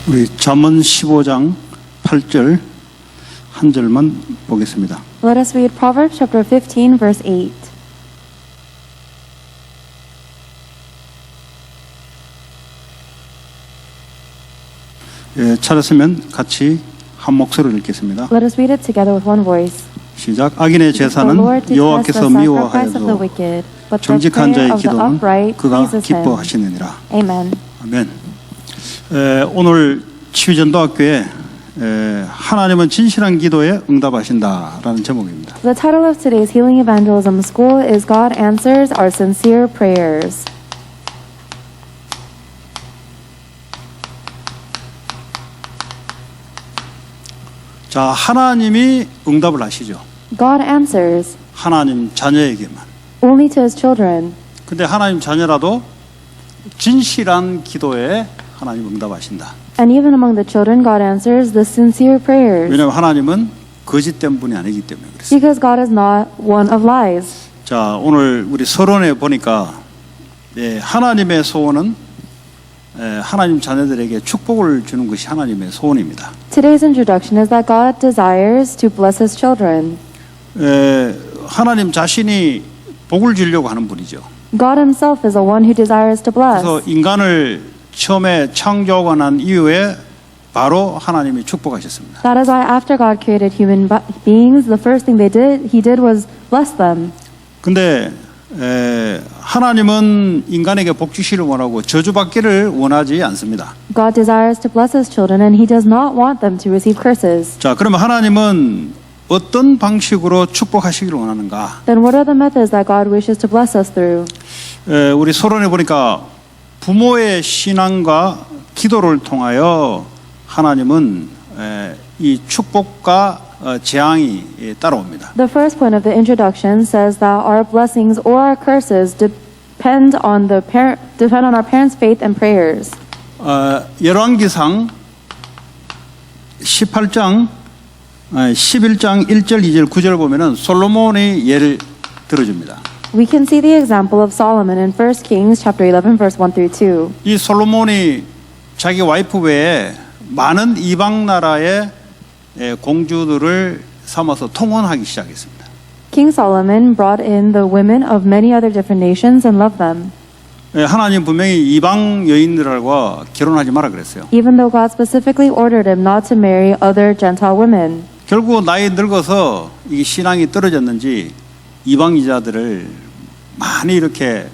우리 잠언 15장 8절 한 절만 보겠습니다. Let us read Proverbs chapter 15, verse 8. 예, 찾았으면 같이 한 목소리로 읽겠습니다. Let us read it together with one voice. 시작. 악인의 제사는 여호와께서 미워하여도 정직한 자의 기도는 그가 기뻐하시느니라. Amen. 아멘. 오늘 치유전도학교에 하나님은 진실한 기도에 응답하신다라는 제목입니다. The title of today's Healing Evangelism School is God Answers Our Sincere Prayers. 자, 하나님이 응답을 하시죠. God answers 하나님 자녀에게만. only to His children. 근데 하나님 자녀라도 진실한 기도에 하나님 응답하신다. And even among the children, God answers the sincere prayers. 왜냐하면 하나님은 거짓된 분이 아니기 때문에 그렇습니다. Because God is not one of lies. 자, 오늘 우리 서론에 보니까 하나님의 소원은 하나님 자녀들에게 축복을 주는 것이 하나님의 소원입니다. Today's introduction is that God desires to bless His children. 하나님 자신이 복을 주려고 하는 분이죠. God Himself is the one who desires to bless. 그래서 인간을 처음에 창조하고 난 이후에 바로 하나님이 축복하셨습니다. That is why after God created human beings, the first thing He did was bless them. 근데 하나님은 인간에게 복 주시를 원하고 저주받기를 원하지 않습니다. God desires to bless His children and He does not want them to receive curses. 자, 그러면 하나님은 어떤 방식으로 축복하시기를 원하는가? Then what are the methods that God wishes to bless us through? 우리 서론에 보니까 부모의 신앙과 기도를 통하여 하나님은 이 축복과 재앙이 따라옵니다. The first point of the introduction says that our blessings or our curses depend on our parents' faith and prayers. 열왕기상 11장 1절, 2절, 9절 보면은 솔로몬의 예를 들어줍니다. We can see the example of Solomon in 1 Kings chapter 11 verse 1 through 2. 이 솔로몬이 자기 와이프 외에 많은 이방 나라의 공주들을 삼아서 통혼하기 시작했습니다. King Solomon brought in the women of many other different nations and loved them. 하나님 분명히 이방 여인들과 결혼하지 마라 그랬어요. Even though God specifically ordered him not to marry other Gentile women. 결국 나이 늙어서 이 신앙이 떨어졌는지 이방이자들을 많이 이렇게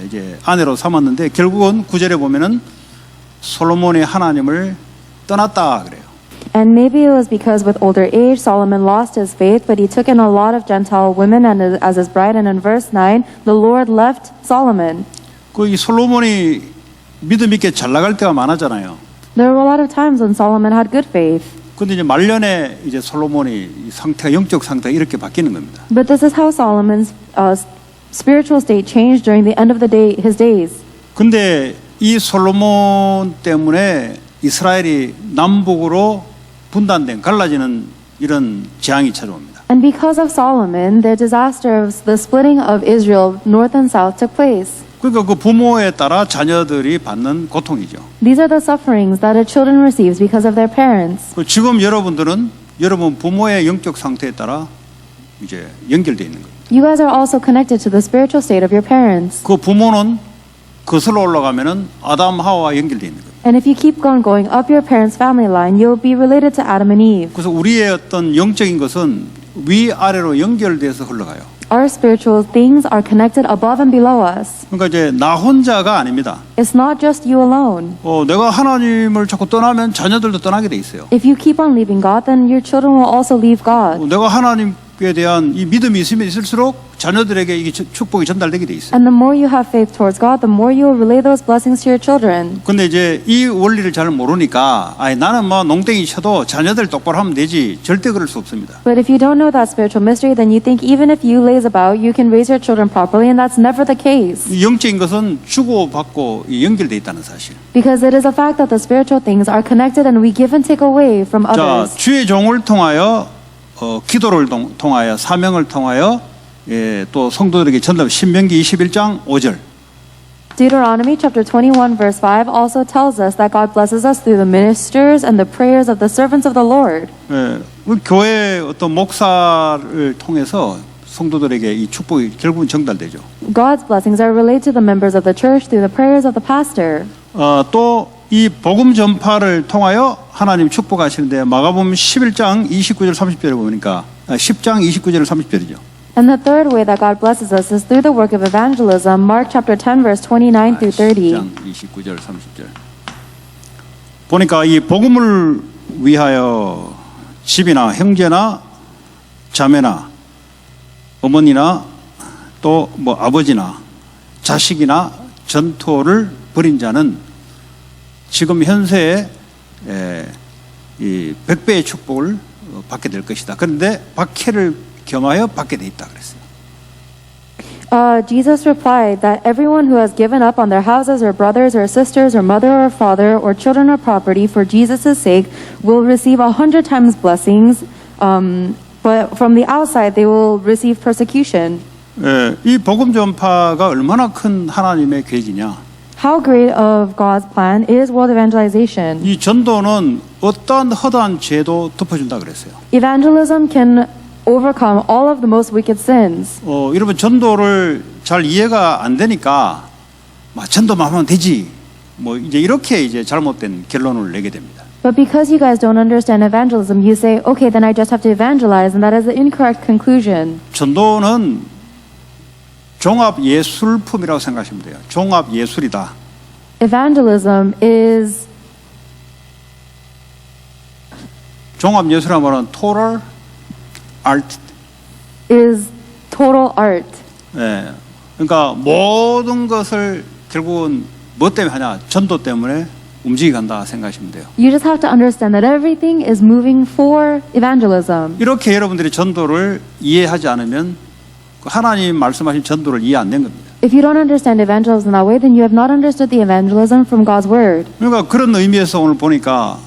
이제 아내로 삼았는데 결국은 9절에 보면은 솔로몬이 하나님을 떠났다 그래요. And maybe it was because with older age Solomon lost his faith, but he took in a lot of Gentile women as his bride. And in verse 9, the Lord left Solomon. 이 솔로몬이 믿음 있게 잘 나갈 때가 많았잖아요. There were a lot of times when Solomon had good faith. 근데 이제 말년에 이제 솔로몬이 상태가 영적 상태가 이렇게 바뀌는 겁니다. But this is how Solomon's spiritual state changed during the end of his days. 근데 이 솔로몬 때문에 이스라엘이 남북으로 분단된 갈라지는 이런 재앙이 찾아옵니다. And because of Solomon, the disaster of the splitting of Israel north and south took place. 그러니까 그 부모에 따라 자녀들이 받는 고통이죠. These are the sufferings that a children receives because of their parents. 지금 여러분 부모의 영적 상태에 따라 이제 연결되어 있는 겁니다. You guys are also connected to the spiritual state of your parents. 그 부모는 거슬러 올라가면은 아담 하와와 연결되어 있는 겁니다. And if you keep on going up your parents' family line, you'll be related to Adam and Eve. 그래서 우리의 어떤 영적인 것은 위아래로 연결돼서 흘러가요. Our spiritual things are connected above and below us. 그러니까 이제 나 혼자가 아닙니다. It's not just you alone. 내가 하나님을 자꾸 떠나면 자녀들도 떠나게 돼 있어요. If you keep on leaving God, then your children will also leave God. 내가 하나님께 대한 이 믿음이 있으면 있을수록 자녀들에게 이게 축복이 전달되게 돼 있어요. And the more you have faith towards God, the more you will relay those blessings to your children. 근데 이제 이 원리를 잘 모르니까 나는 뭐 농땡이 쳐도 자녀들 똑바로 하면 되지. 절대 그럴 수 없습니다. But if you don't know that spiritual mystery, then you think even if you laze about, you can raise your children properly, and that's never the case. 영적인 것은 주고받고 연결돼 있다는 사실. Because it is a fact that the spiritual things are connected and we give and take away from 자, others. 주의 종을 통하여 기도를 통하여 사명을 통하여 또 성도들에게 전달 신명기 21장 5절. Deuteronomy chapter 21 verse 5 also tells us that God blesses us through the ministers and the prayers of the servants of the Lord. 예, 우리 교회 어떤 목사를 통해서 성도들에게 이 축복이 결국은 전달되죠. God's blessings are relayed to the members of the church through the prayers of the pastor. 또 이 복음 전파를 통하여 하나님 축복하시는데 마가복음 11장 29절 30절에 보니까 10장 29절 30절이죠. And the third way that God blesses us is through the work of evangelism. Mark chapter 10 verse 29 through 30. 10장 29절 30절. 보니까 이 복음을 위하여 집이나 형제나 자매나 어머니나 또 뭐 아버지나 자식이나 전토를 벌인 자는 지금 현세에 이 100배의 축복을 받게 될 것이다. 그런데 박해를 겸하여 받게 돼 있다 그랬어요. Jesus replied that everyone who has given up on their houses or brothers or sisters or mother or father or children or property for Jesus' sake will receive 100 times blessings, but from the outside they will receive persecution. 이 복음 전파가 얼마나 큰 하나님의 계획이냐. How great of God's plan is world evangelization. 이 전도는 어떠한 허다한 죄도 덮어준다 그랬어요. Evangelism can overcome all of the most wicked sins. 여러분 전도를 잘 이해가 안 되니까 전도만 하면 되지. 뭐 이제 이렇게 이제 잘못된 결론을 내게 됩니다. But because you guys don't understand evangelism, you say, okay, then I just have to evangelize, and that is the incorrect conclusion. 전도는 종합 예술품이라고 생각하시면 돼요. 종합 예술이다. Evangelism is 종합 예술이라면 total art. total art. 예. 그러니까 모든 것을 결국은 뭐 때문에 하냐? 전도 때문에 움직이 간다 생각하시면 돼요. You just have to understand that everything is moving for evangelism. 이렇게 여러분들이 전도를 이해하지 않으면 하나님 말씀하신 전도를 이해 안 된 겁니다. If you don't understand evangelism that way, then you have not understood the evangelism from God's word. 그러니까 그런 의미에서 오늘 보니까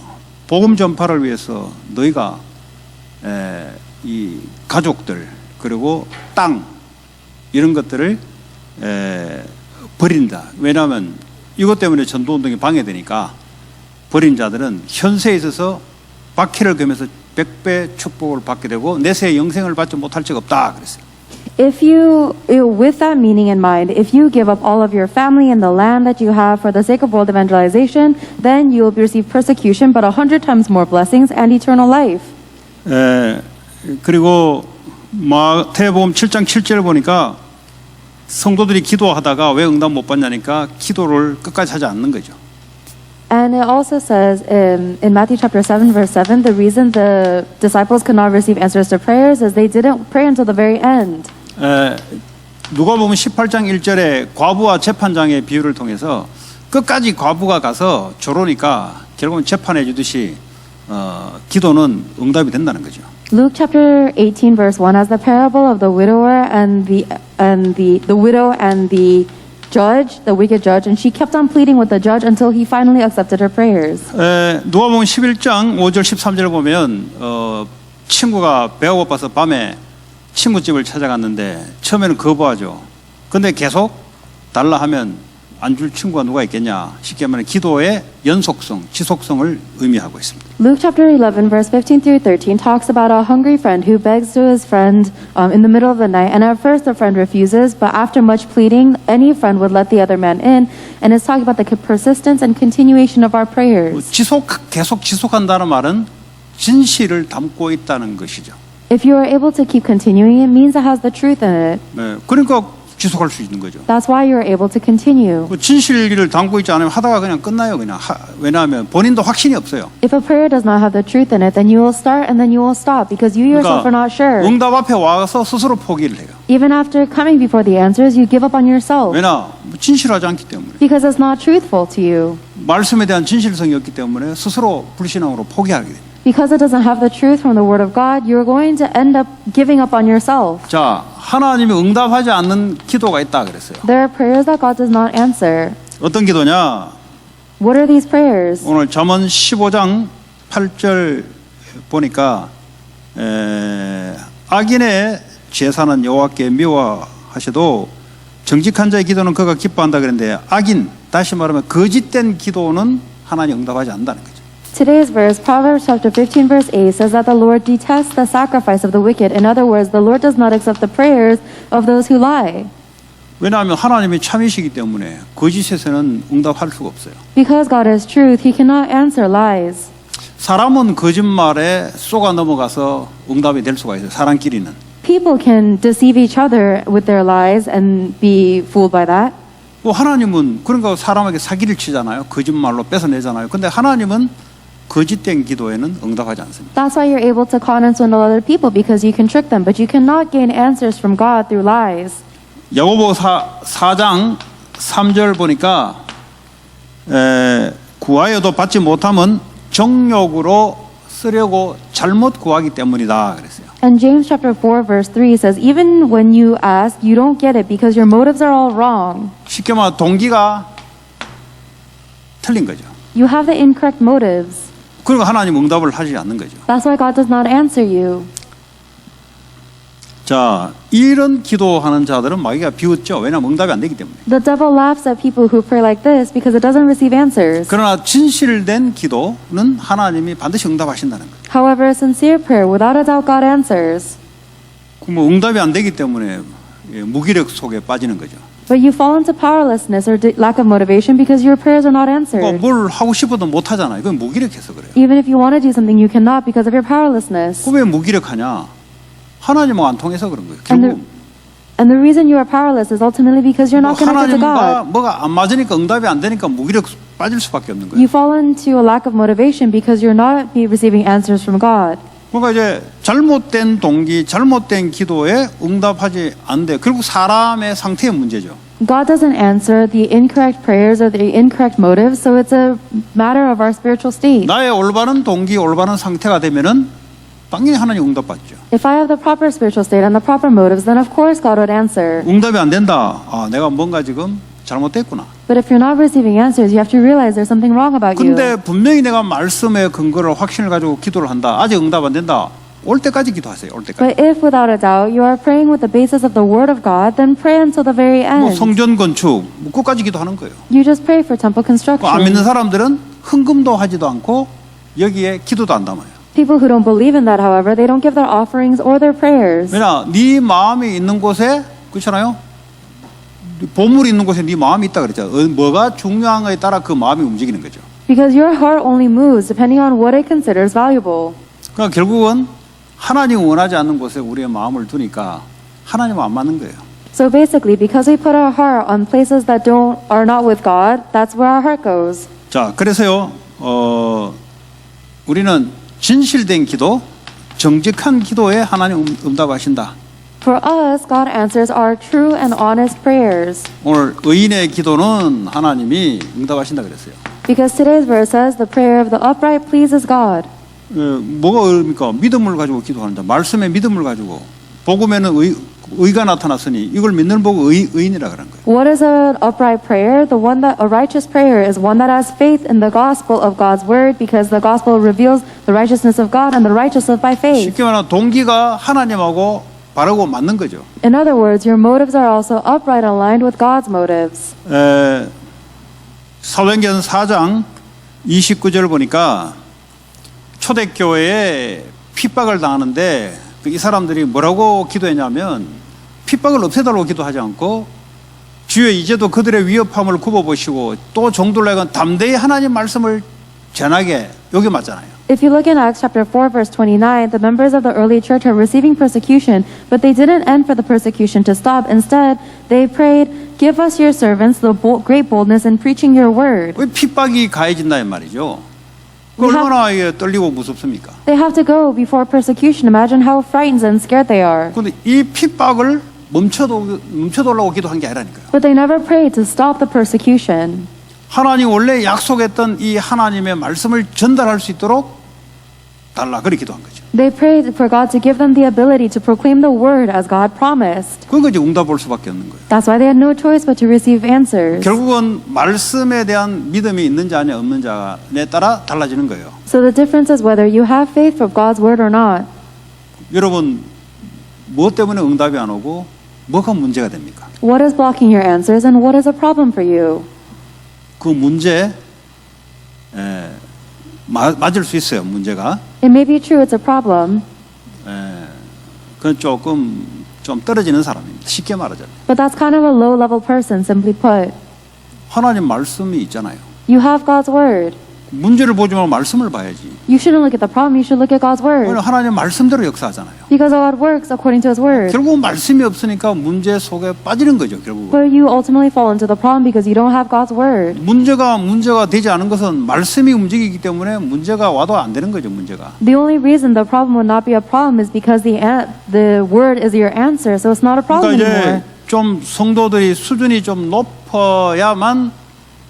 복음 전파를 위해서 너희가 이 가족들 그리고 땅 이런 것들을 버린다. 왜냐하면 이것 때문에 전도운동이 방해되니까 버린 자들은 현세에 있어서 박해를 겸해서 100배 축복을 받게 되고 내세의 영생을 받지 못할 적 없다 그랬어요. If you, with that meaning in mind, if you give up all of your family and the land that you have for the sake of world evangelization, then you will receive persecution, but 100 times more blessings and eternal life. 그리고 마태복음 7장 7절 보니까 성도들이 기도하다가 왜 응답 못 받냐니까 기도를 끝까지 하지 않는 거죠. And it also says in Matthew chapter 7 verse 7, the reason the disciples could not receive answers to prayers is they didn't pray until the very end. 누가복음 18장 1절에 과부와 재판장의 비유를 통해서 끝까지 과부가 가서 조르니까 결국은 재판해 주듯이 기도는 응답이 된다는 거죠. Luke chapter 18 verse 1 has the parable of the widower and the widow and the judge, the wicked judge, and she kept on pleading with the judge until he finally accepted her prayers. 누가복음 11장 5절 13절 보면 친구가 배가 고파서 밤에 친구 집을 찾아갔는데 처음에는 거부하죠. 근데 계속 달라 하면 안 줄 친구가 누가 있겠냐. 쉽게 말하면 기도의 연속성, 지속성을 의미하고 있습니다. Luke chapter 11 verse 15 through 13 talks about a hungry friend who begs to his friend in the middle of the night, and at first the friend refuses, but after much pleading, any friend would let the other man in, and it's talking about the persistence and continuation of our prayers. 계속 지속한다는 말은 진실을 담고 있다는 것이죠. If you are able to keep continuing, it means it has the truth in it. 그러니까 지속할 수 있는 거죠. That's why you are able to continue. 진실을 담고 있지 않으면 하다가 그냥 끝나요. 그냥 왜냐하면 본인도 확신이 없어요. If a prayer does not have the truth in it, then you will start and then you will stop because you yourself are not sure. 응답 앞에 와서 스스로 포기를 해요. Even after coming before the answers, you give up on yourself 왜냐? 진실하지 않기 때문에. because it's not truthful to you. 말씀에 대한 진실성이 없기 때문에 스스로 불신앙으로 포기하게 됩니다. Because it doesn't have the truth from the Word of God, you're going to end up giving up on yourself. 자, 하나님이 응답하지 않는 기도가 있다 그랬어요. There are prayers that God does not answer. 어떤 기도냐? What are these prayers? 오늘 잠언 15장 8절 보니까 악인의 제사는 여호와께 미워하셔도 정직한 자의 기도는 그가 기뻐한다 그랬는데 악인, 다시 말하면 거짓된 기도는 하나님 응답하지 않는다는 거죠. Today's verse, Proverbs chapter 15 verse 8, says that the Lord detests the sacrifice of the wicked. In other words, the Lord does not accept the prayers of those who lie. 왜냐하면 하나님이 참이시기 때문에 거짓에서는 응답할 수가 없어요. Because God is truth, He cannot answer lies. 사람은 거짓말에 쏘가 넘어가서 응답이 될 수가 있어요. 사람끼리는. People can deceive each other with their lies and be fooled by that. 하나님은 그러니까 사람에게 사기를 치잖아요. 거짓말로 뺏어내잖아요. 근데 하나님은 거짓된 기도에는 응답하지 않습니다. That's why you're able to con and swindle other people, because you can trick them, but you cannot gain answers from God through lies. 야고보 4장 3절 보니까 구하여도 받지 못함은 정욕으로 쓰려고 잘못 구하기 때문이다 그랬어요. And James chapter 4 verse 3 says, even when you ask, you don't get it because your motives are all wrong. 쉽게 말하면 동기가 틀린 거죠. You have the incorrect motives. 그러니까 하나님 응답을 하지 않는 거죠. That's why God does not answer you. 자, 이런 기도하는 자들은 마귀가 비웃죠. 왜냐하면 응답이 안 되기 때문에. The devil laughs at people who pray like this because it doesn't receive answers. 그러나 진실된 기도는 하나님이 반드시 응답하신다는 거예요. However, sincere prayer, without a doubt, God answers. 뭐 응답이 안 되기 때문에 무기력 속에 빠지는 거죠. But you fall into powerlessness or lack of motivation because your prayers are not answered. 뭘 하고 싶어도 못 하잖아요. 그건 무기력해서 그래요. Even if you want to do something, you cannot because of your powerlessness. 왜 무기력하냐? 하나님하고 안 통해서 그런 거예요. And the reason you are powerless is ultimately because you're not connected to 하나님과 God. 뭐가 안 맞으니까 응답이 안 되니까 무기력 빠질 수밖에 없는 거예요. You fall into a lack of motivation because you're not receiving answers from God. 그러니까 이제 잘못된 동기, 잘못된 기도에 응답하지 않는데 결국 사람의 상태의 문제죠. God doesn't answer the incorrect prayers or the incorrect motives, so it's a matter of our spiritual state. 나의 올바른 동기, 올바른 상태가 되면은 당연히 하나님 응답받죠. If I have the proper spiritual state and the proper motives, then of course God would answer. 응답이 안 된다. 내가 뭔가 지금 잘못됐구나. But if you're not receiving answers, you have to realize there's something wrong about you. 근데 분명히 내가 말씀의 근거를 확신을 가지고 기도를 한다. 아직 응답 안 된다. 올 때까지 기도하세요. 올 때까지. But if without a doubt you are praying with the basis of the Word of God, then pray until the very 뭐 end. 성전 건축, 뭐 끝까지 기도하는 거예요. You just pray for temple construction. 안 믿는 사람들은 헌금도 하지도 않고 여기에 기도도 안 담아요. People who don't believe in that, however, they don't give their offerings or their prayers. 왜냐, 네 마음이 있는 곳에 그렇잖아요. 보물이 있는 곳에 네 마음이 있다 그랬죠. 뭐가 중요한가에 따라 그 마음이 움직이는 거죠. Because your heart only moves depending on what it considers valuable. 그러니까 결국은 하나님 원하지 않는 곳에 우리의 마음을 두니까 하나님은 안 맞는 거예요. So basically, because we put our heart on places that are not with God, that's where our heart goes. 자, 그래서요, 우리는 진실된 기도, 정직한 기도에 하나님 응답하신다. For us, God answers our true and honest prayers. 오늘 의인의 기도는 하나님이 응답하신다 그랬어요. Because today's verse says the prayer of the upright pleases God. 뭐가 의입니까? 믿음을 가지고 기도하는 자, 말씀의 믿음을 가지고 복음에는 의가 나타났으니 이걸 믿는 보고 의인이라 그런 거예요. What is an upright prayer? A righteous prayer is one that has faith in the gospel of God's word, because the gospel reveals the righteousness of God and the righteous live by faith. 쉽게 말하면 동기가 하나님하고 바르고 맞는 거죠. In other words, your motives are also upright, aligned with God's motives. 사도행전 4장 29절 보니까 초대교회에 핍박을 당하는데 이 사람들이 뭐라고 기도했냐면 핍박을 없애달라고 기도하지 않고 주여 이제도 그들의 위협함을 굽어보시고 또 종들에게 담대히 하나님 말씀을 전하게, 여기 맞잖아요. If you look in Acts chapter 4 verse 29, the members of the early church are receiving persecution, but they didn't end for the persecution to stop. Instead, they prayed, "Give us your servants the great boldness in preaching your word." 왜 핍박이 가해진다는 말이죠. We have- 얼마나 이게 떨리고 무섭습니까? They have to go before persecution. Imagine how frightened and scared they are. 그런데 이 핍박을 멈춰달라고 기도한 게 아니라니까요. But they never prayed to stop the persecution. 하나님 원래 약속했던 이 하나님의 말씀을 전달할 수 있도록 달라, 그렇게 기도한 거죠. They prayed for God to give them the ability to proclaim the word as God promised. 그러니까 이제 응답 올 수밖에 없는 거예요. That's why they had no choice but to receive answers. 결국은 말씀에 대한 믿음이 있는 자냐 없는 자에 따라 달라지는 거예요. So the difference is whether you have faith for God's word or not. 여러분 무엇 때문에 응답이 안 오고 뭐가 문제가 됩니까? What is blocking your answers and what is a problem for you? 그 문제 맞을 수 있어요. 문제가 It may be true it's a problem, 그건 조금 좀 떨어지는 사람입니다. 쉽게 말하자면 but that's kind of a low-level person, simply put. 하나님 말씀이 있잖아요. You have God's word. 문제를 보지 말고 말씀을 봐야지. You shouldn't look at the problem, you should look at God's 오늘 word. 하나님 말씀대로 역사하잖아요. Because God works according to His word. 결국 말씀이 없으니까 문제 속에 빠지는 거죠. 결국 But you ultimately fall into the problem because you don't have God's word. 문제가 되지 않은 것은 말씀이 움직이기 때문에 문제가 와도 안 되는 거죠. 문제가. The only reason the problem would not be a problem is because the word is your answer, so it's not a problem 그러니까 anymore. 이제 좀 성도들이 수준이 좀 높아야만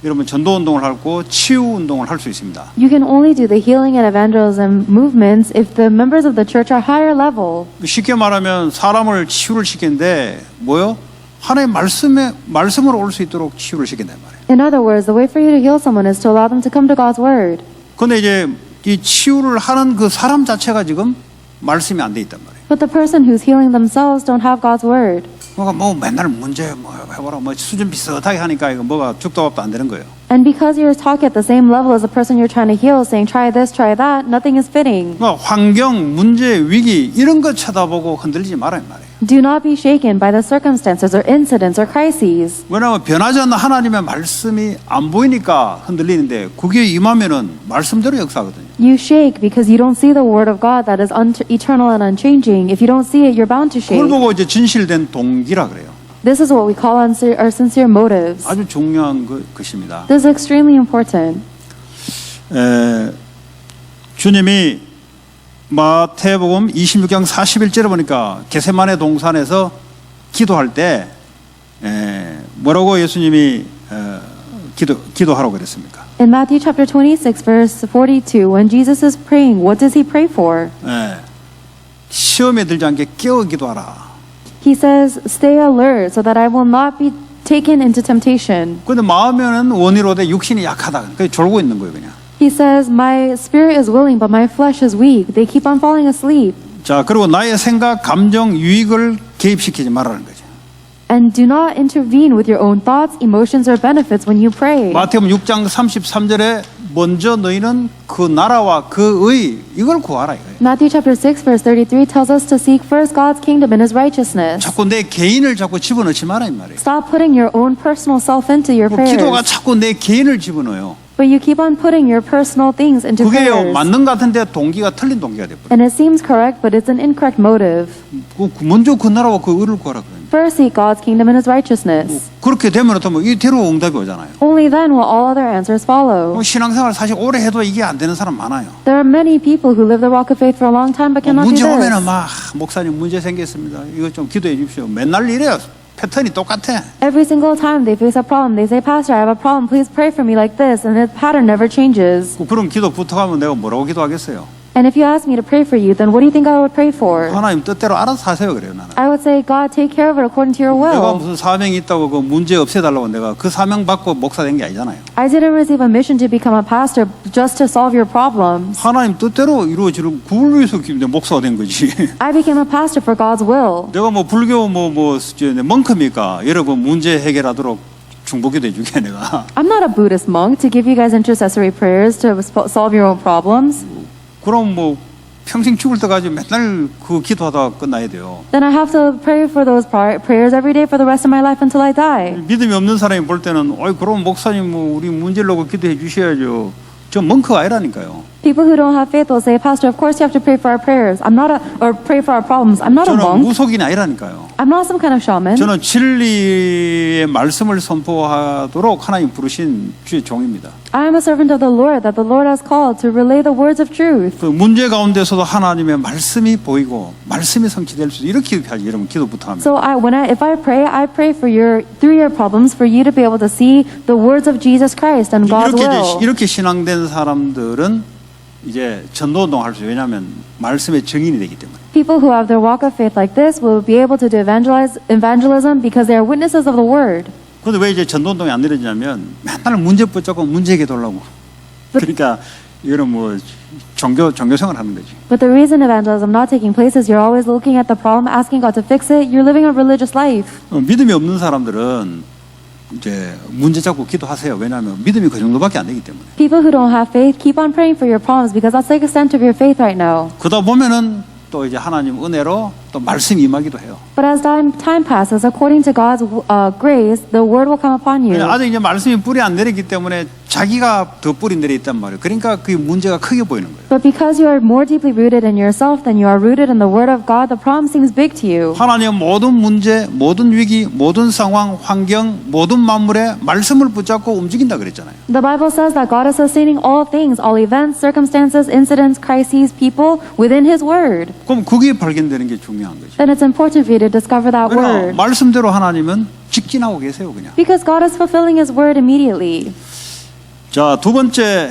여러분 전도 운동을 하고 치유 운동을 할 수 있습니다. You can only do the healing and evangelism movements if the members of the church are higher level. 쉽게 말하면 사람을 치유를 시키는데 뭐요? 하나님의 말씀으로 올 수 있도록 치유를 시킨단 말이에요. In other words, the way for you to heal someone is to allow them to come to God's word. 근데 이제 이 치유를 하는 그 사람 자체가 지금 말씀이 안 돼 있단 말이에요. But the person who's healing themselves don't have God's word. 뭐가 뭐 맨날 문제 뭐 해보라 뭐 수준 비슷하게 하니까 이거 뭐가 죽도 밥도 안 되는 거예요. And because you're talking at the same level as the person you're trying to heal, saying try this, try that, nothing is fitting. 뭐 환경, 문제, 위기 이런 거 쳐다보고 흔들리지 말아야 말이에요. Do not be shaken by the circumstances or incidents or crises. 왜냐하면 변하지 않는 하나님의 말씀이 안 보이니까 흔들리는데 그게 임하면은 말씀대로 역사하거든요. You shake because you don't see the word of God that is eternal and unchanging. If you don't see it, you're bound to shake. 그걸 보고 이제 진실된 동기라 그래요. This is what we call our sincere motives. 아주 중요한 것입니다. This is extremely important. 주님이 마태복음 26장 41절에 보니까 게세마네 동산에서 기도할 때 뭐라고 예수님이 기도하라고 그랬습니까? In Matthew chapter 26, verse 42, when Jesus is praying, what does he pray for? 시험에 들지 않게 깨어 기도하라. He says, stay alert so that I will not be taken into temptation. 근데 마음에는 원이로되 육신이 약하다. 그냥 졸고 있는 거예요, 그냥. He says, my spirit is willing, but my flesh is weak. They keep on falling asleep. 자, 그리고 나의 생각, 감정, 유익을 개입시키지 말라는 거죠. And do not intervene with your own thoughts, emotions, or benefits when you pray. 마태복음 6장 33절에 먼저 너희는 그 나라와 그 의 이걸 구하라 이거예요. Matthew chapter 6, verse 33 tells us to seek first God's kingdom and His righteousness. 자꾸 내 개인을 자꾸 집어넣지 마라 이 말이에요. Stop putting your own personal self into your 기도가 prayers. 자꾸 내 개인을 집어넣어요. But you keep on putting your personal things into 그게요 prayers. 맞는 것 같은데 동기가 틀린 동기가 돼버려요. And it seems correct, but it's an incorrect motive. 먼저 그 나라와 그 의를 구하라 그래요. First seek God's kingdom and His righteousness. 그렇게 되면 또 뭐 이대로 응답이 오잖아요. Only then will all other answers follow. 신앙생활 사실 오래 해도 이게 안 되는 사람 많아요. There are many people who live the walk of faith for a long time but cannot do 문제 this. 오면은 막 목사님 문제 생겼습니다. 이거 좀 기도해 주십시오. 맨날 이래요. 패턴이 똑같아. Every single time they face a problem, they say, Pastor, I have a problem. Please pray for me like this. And the pattern never changes. 그럼 기도 부탁하면 내가 뭐라고 기도하겠어요? And if you ask me to pray for you, then what do you think I would pray for? 하나님 뜻대로 알아서 하세요 그래요 나는. I would say, God, take care of it according to your 내가 will. 무슨 사명이 있다고 그 문제 없애달라고 내가 그 사명 받고 목사 된 게 아니잖아요. I didn't receive a mission to become a pastor just to solve your problems. 하나님 뜻대로 이루어지는 그걸 위해서 목사가 된 거지. I became a pastor for God's will. 내가 뭐 불교 멍크입니까? 여러분 문제 해결하도록 중보기도 해주게 내가. I'm not a Buddhist monk to give you guys intercessory prayers to solve your own problems. 그럼 뭐 평생 죽을 때까지 맨날 그 기도하다가 끝나야 돼요. Then I have to pray for those prayers every day for the rest of my life until I die. 믿음이 없는 사람이 볼 때는 어이 그럼 목사님 뭐 우리 문제를 놓고 기도해 주셔야죠. 저 멍크가 아니라니까요. People who don't have faith will say, Pastor, of course you have to pray for our prayers. or pray for our problems. I'm not a 저는 monk. 무속인이 아니라니까요. I'm not some kind of shaman. 저는 진리의 말씀을 선포하도록 하나님 부르신 주의 종입니다. I am a servant of the Lord that the Lord has called to relay the words of truth. 그 문제 가운데서도 하나님의 말씀이 보이고 말씀이 성취될 수 있도록 이렇게 하지 여러분 기도부터 합니다. So if I pray for through your problems for you to be able to see the words of Jesus Christ and God's will. 이렇게 신앙된 사람들은 이제 전도운동 할 수 왜냐하면 말씀의 증인이 되기 때문에. People who have their walk of faith like this will be able to do evangelism because they are witnesses of the word. 그런데 왜 이제 전도운동이 안 이루어지냐면 맨날 문제 붙잡고 문제 해결하려고. 그러니까 이거는 뭐 종교생활 하는 거지. But the reason evangelism not taking place is you're always looking at the problem, asking God to fix it. You're living a religious life. 믿음이 없는 사람들은 이제 문제 잡고 기도하세요. 왜냐하면 믿음이 그 정도밖에 안 되기 때문에. People who don't have faith, keep on praying for your problems because that's the extent of your faith right now. 그러다 보면은 또 이제 하나님 은혜로 또 말씀이 임하기도 해요. But as time passes, according to God's grace, the word will come upon you. 아직 이제 말씀이 뿌리 안 내리기 때문에 자기가 더 뿌리 내려 있단 말이에요. 그러니까 그 문제가 크게 보이는 거예요. But because you are more deeply rooted in yourself than you are rooted in the word of God, the problem seems big to you. 하나님은 모든 문제, 모든 위기, 모든 상황, 환경, 모든 만물에 말씀을 붙잡고 움직인다 그랬잖아요. The Bible says that God is sustaining all things, all events, circumstances, incidents, crises, people within His word. 그럼 그게 발견되는 게 중요한 거죠. Then it's important for you to discover that 그러나 word. 말씀대로 하나님은 직진하고 계세요, 그냥. Because God is fulfilling His word immediately. 자, 두 번째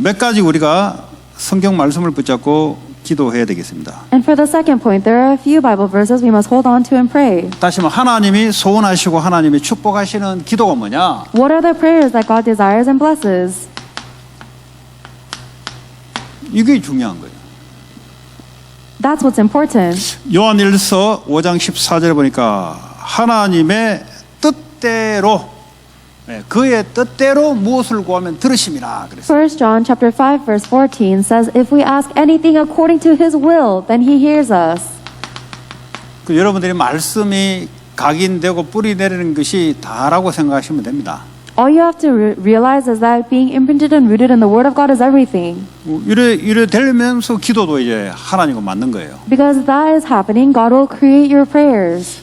몇 가지 우리가 성경 말씀을 붙잡고 기도해야 되겠습니다. And for the second point, there are a few Bible verses we must hold on to and pray. 다시 말해 하나님이 소원하시고 하나님이 축복하시는 기도가 뭐냐? What are the prayers that God desires and blesses? 이게 중요한 거예요. That's what's important. 요한일서 5장 14절에 보니까 하나님의 뜻대로 그의 뜻대로 무엇을 구하면 들으심이라 그랬어요. 1 John chapter 5 verse 14 says, if we ask anything according to His will, then He hears us. 그 여러분들이 말씀이 각인되고 뿌리 내리는 것이 다라고 생각하시면 됩니다. All you have to realize is that being imprinted and rooted in the Word of God is everything. 이래 되면서 기도도 이제 하나님과 맞는 거예요. Because that is happening, God will create your prayers.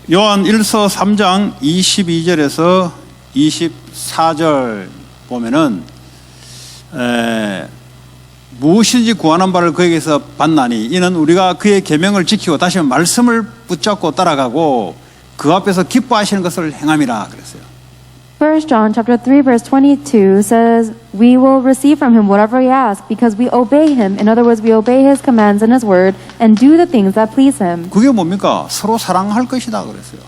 요한 1서 3장 22절에서 24절 보면은 무엇인지 구하는 바를 그에게서 받나니 이는 우리가 그의 계명을 지키고 다시 말씀을 붙잡고 따라가고 그 앞에서 기뻐하시는 것을 행함이라 그랬어요. 1 John chapter 3 verse 22 says, we will receive from Him whatever we ask because we obey Him. In other words, we obey His commands and His word and do the things that please Him. 그게 뭡니까? 서로 사랑할 것이다 그랬어요.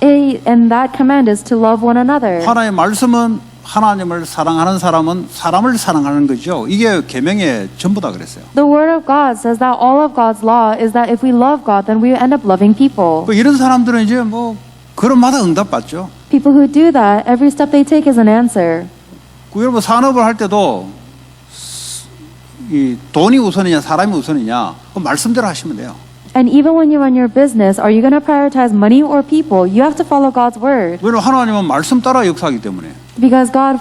And that command is to love one another. 하나님의 말씀은 하나님을 사랑하는 사람은 사람을 사랑하는 거죠. 이게 계명의 전부다 그랬어요. The word of God says that all of God's law is that if we love God, then we end up loving people. 이런 사람들은 이제 뭐 그런마다 응답받죠. People who do that, every step they take is an answer. 여러분 산업을 할 때도 이 돈이 우선이냐 사람이 우선이냐 그 말씀대로 하시면 돼요. And even when you run your business, are you going to prioritize money or people? You have to follow God's word. 왜냐면 하나님은 말씀 따라 역사하기 때문에. Because God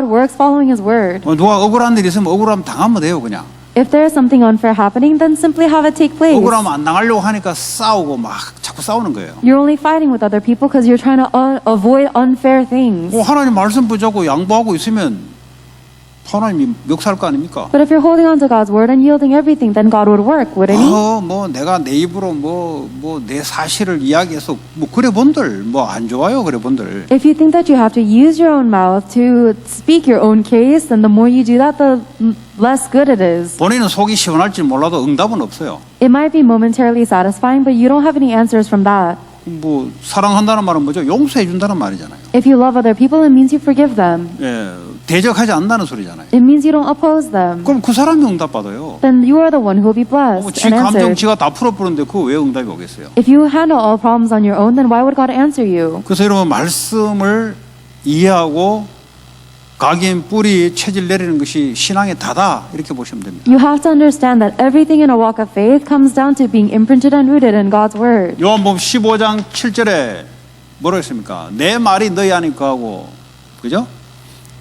works following His word. 누가 억울한 일이 있으면 억울하면 당하면 돼요 그냥. If there is something unfair happening, then simply have it take place. 억울하면 안 당하려고 하니까 싸우고 막 자꾸 싸우는 거예요. You're only fighting with other people because you're trying to avoid unfair things. 하나님 말씀 붙잡고 양보하고 있으면 하나님이 역사할 거 아닙니까? But if you're holding on to God's word and yielding everything, then God would work, wouldn't He? 뭐 내가 내 입으로 뭐 내 사실을 이야기해서 뭐 그래 본들 뭐 안 좋아요 그래 본들. If you think that you have to use your own mouth to speak your own case, then the more you do that, the less good it is. 본인은 속이 시원할지 몰라도 응답은 없어요. It might be momentarily satisfying, but you don't have any answers from that. 뭐 사랑한다는 말은 뭐죠? 용서해 준다는 말이잖아요. If you love other people, it means you forgive them. 대적하지 않는다는 소리잖아요. It means you don't oppose them. 그럼 그 사람이 응답받아요. Then you are the one who will be blessed 지 and 감정 answered. 지가 다 풀어보는데 그거 왜 응답이 오겠어요? If you handle all problems on your own, then why would God answer you? 그래서 여러분 말씀을 이해하고 각인 뿌리 체질 내리는 것이 신앙의 다다 이렇게 보시면 됩니다. You have to understand that everything in a walk of faith comes down to being imprinted and rooted in God's word. 요한복음 15장 7절에 뭐라고 했습니까? 내 말이 너희 안에 거하고 그죠?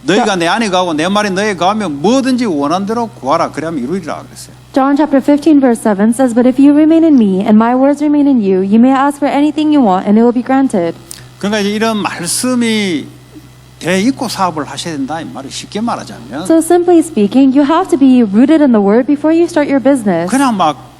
너희가 내 안에 거하고 내 말이 너희에 거하면 뭐든지 원하는 대로 구하라 그러면 이루리라 그랬어요. John chapter 15 verse 7 says, But if you remain in me and my words remain in you, you may ask for anything you want and it will be granted. 그러니까 이제 이런 말씀이 돼 있고 사업을 하셔야 된다 이 말을 쉽게 말하자면 So simply speaking, you have to be rooted in the word before you start your business.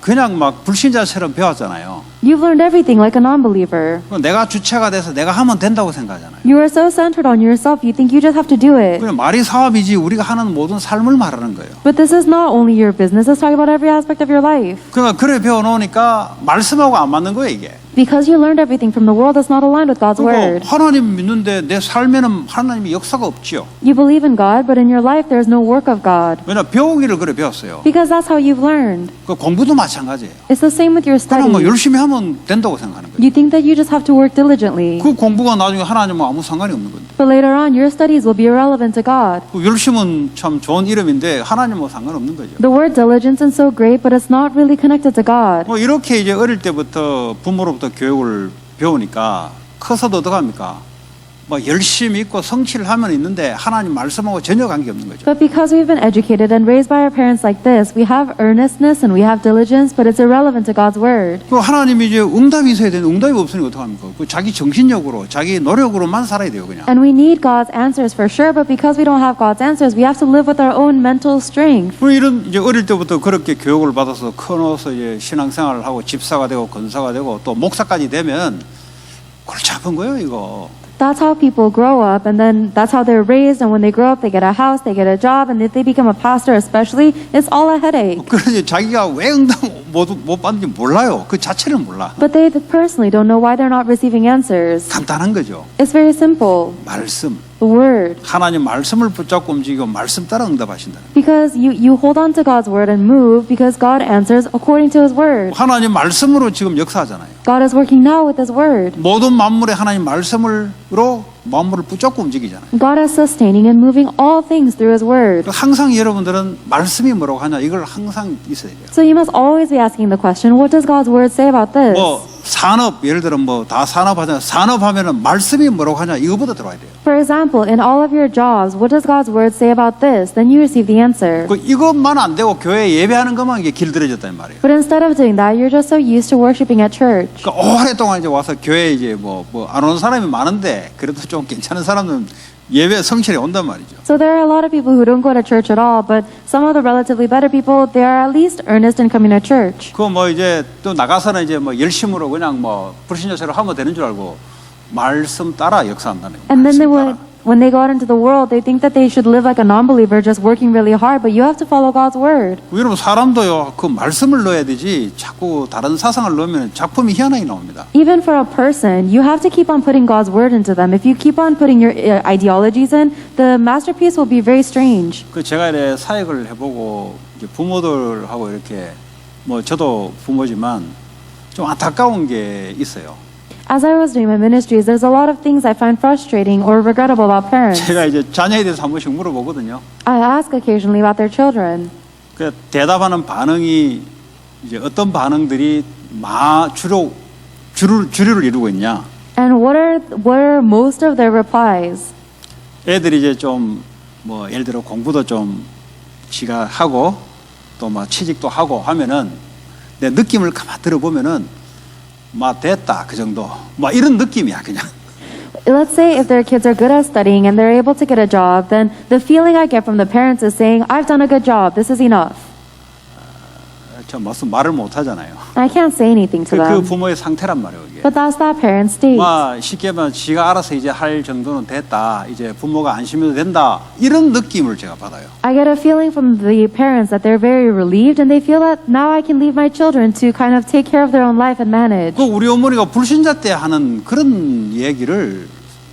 그냥 막 불신자처럼 배웠잖아요. You've learned everything like a non-believer. 내가 주체가 돼서 내가 하면 된다고 생각하잖아요. You are so centered on yourself, you think you just have to do it. 그냥 말이 사업이지 우리가 하는 모든 삶을 말하는 거예요. But this is not only your business, it's talking about every aspect of your life. 그러니까 그래 배워놓으니까 말씀하고 안 맞는 거예요 이게. Because you learned everything from the world that's not aligned with God's word. 그리고 하나님 믿는데 내 삶에는 하나님의 역사가 없지요. You believe in God, but in your life there is no work of God. 왜냐 배우기를 그래 배웠어요. Because that's how you've learned. 그 공부도 마찬가지예요. It's the same with your 그냥 뭐 study. 열심히 하면 된다고 생각하는 거예요. You think that you just have to work diligently. 그 공부가 나중에 하나님과 아무 상관이 없는 건데. But later on, your studies will be irrelevant to God. 그 열심은 참 좋은 이름인데 하나님과 상관없는 거죠. The word diligence is so great, but it's not really connected to God. 뭐 이렇게 이제 어릴 때부터 부모로부터 교육을 배우니까 커서도 어떡합니까? 뭐 열심히 있고 성취를 하면 있는데 하나님 말씀하고 전혀 관계없는 거죠. But because we've been educated and raised by our parents like this, we have earnestness and we have diligence, but it's irrelevant to God's word. 그 하나님이 이제 응답이 있어야 되는데 응답이 없으니까 어떡합니까? 그 자기 정신력으로 자기 노력으로만 살아야 돼요 그냥. And we need God's answers for sure, but because we don't have God's answers, we have to live with our own mental strength. 뭐 이런 이제 어릴 때부터 그렇게 교육을 받아서 커서 이제 신앙생활을 하고 집사가 되고 권사가 되고 또 목사까지 되면 골치 아픈 거예요 이거. That's how people grow up, and then that's how they're raised, and when they grow up, they get a house, they get a job, and if they become a pastor especially, it's all a headache. 그러니 자기가 왜 응답 못 받는지 몰라요. 그 자체를 몰라. But they personally don't know why they're not receiving answers. 간단한 거죠. It's very simple. 말씀. The word. 하나님 말씀을 붙잡고 움직이고 말씀 따라 응답하신다. Because you hold on to God's word and move because God answers according to his word. 하나님 말씀으로 지금 역사하잖아요. God is working now with his word. 모든 만물에 하나님 말씀으로 만물을 붙잡고 움직이잖아요. God is sustaining and moving all things through his word. 항상 여러분들은 말씀이 뭐라고 하냐 이걸 항상 있어야 돼요. So you must always be asking the question, what does God's word say about this? 뭐 산업 예를 들어 뭐 다 산업하잖아요. 산업하면은 말씀이 뭐라고 하냐 이거부터 들어와야 돼요. For example, in all of your jobs, what does God's word say about this? Then you receive the answer. 그 이것만 안 되고 교회 예배하는 것만 이게 길들여졌단 말이에요. But instead of doing that, you're just so used to worshiping at church. 그러니까 오랫동안 이제 와서 교회에 이제 뭐 안 오는 사람이 많은데 그래도 좀 괜찮은 사람들은 예배 성실에 온단 말이죠. So there are a lot of people who don't go to church at all, but some of the relatively better people, they are at least earnest in coming to church. 그 뭐 이제 또 나가서는 이제 뭐 열심으로 그냥 뭐 불신자처럼 하면 되는 줄 알고 말씀 따라 역사한다는 거예요. And then they 말씀 따라. would, when they go out into the world, they think that they should live like a non-believer, just working really hard, but you have to follow God's word. 여러분 사람도요 그 말씀을 넣어야 되지 자꾸 다른 사상을 넣으면 작품이 희한하게 나옵니다. Even for a person, you have to keep on putting God's word into them. If you keep on putting your ideologies in, the masterpiece will be very strange. 그 제가 이제 사역을 해보고 이제 부모들하고 이렇게 뭐 저도 부모지만 좀 안타까운 게 있어요. As I was doing my ministries, there's a lot of things I find frustrating or regrettable about parents. 제가 이제 자녀에 대해서 한 번씩 물어보거든요. I ask occasionally about their children. 그 대답하는 반응이 이제 어떤 반응들이 주류를 이루고 있냐? And what are most of their replies? 애들이 이제 좀 뭐 예를 들어 공부도 좀 지가 하고 또 막 취직도 하고 하면은 내 느낌을 가만 들어보면은 막 됐다 그 정도. 막 이런 느낌이야 그냥. Let's say if their kids are good at studying and they're able to get a job, then the feeling I get from the parents is saying, I've done a good job, this is enough. 저 무슨 말을 못 하잖아요. I can't say anything to 그 them. 부모의 상태란 말이에요 이게. But that's that parent's state. 막 쉽게 말하면 지가 알아서 이제 할 정도는 됐다. 이제 부모가 안심해도 된다. 이런 느낌을 제가 받아요. I get a feeling from the parents that they're very relieved and they feel that now I can leave my children to kind of take care of their own life and manage. 그 우리 어머니가 불신자 때 하는 그런 얘기를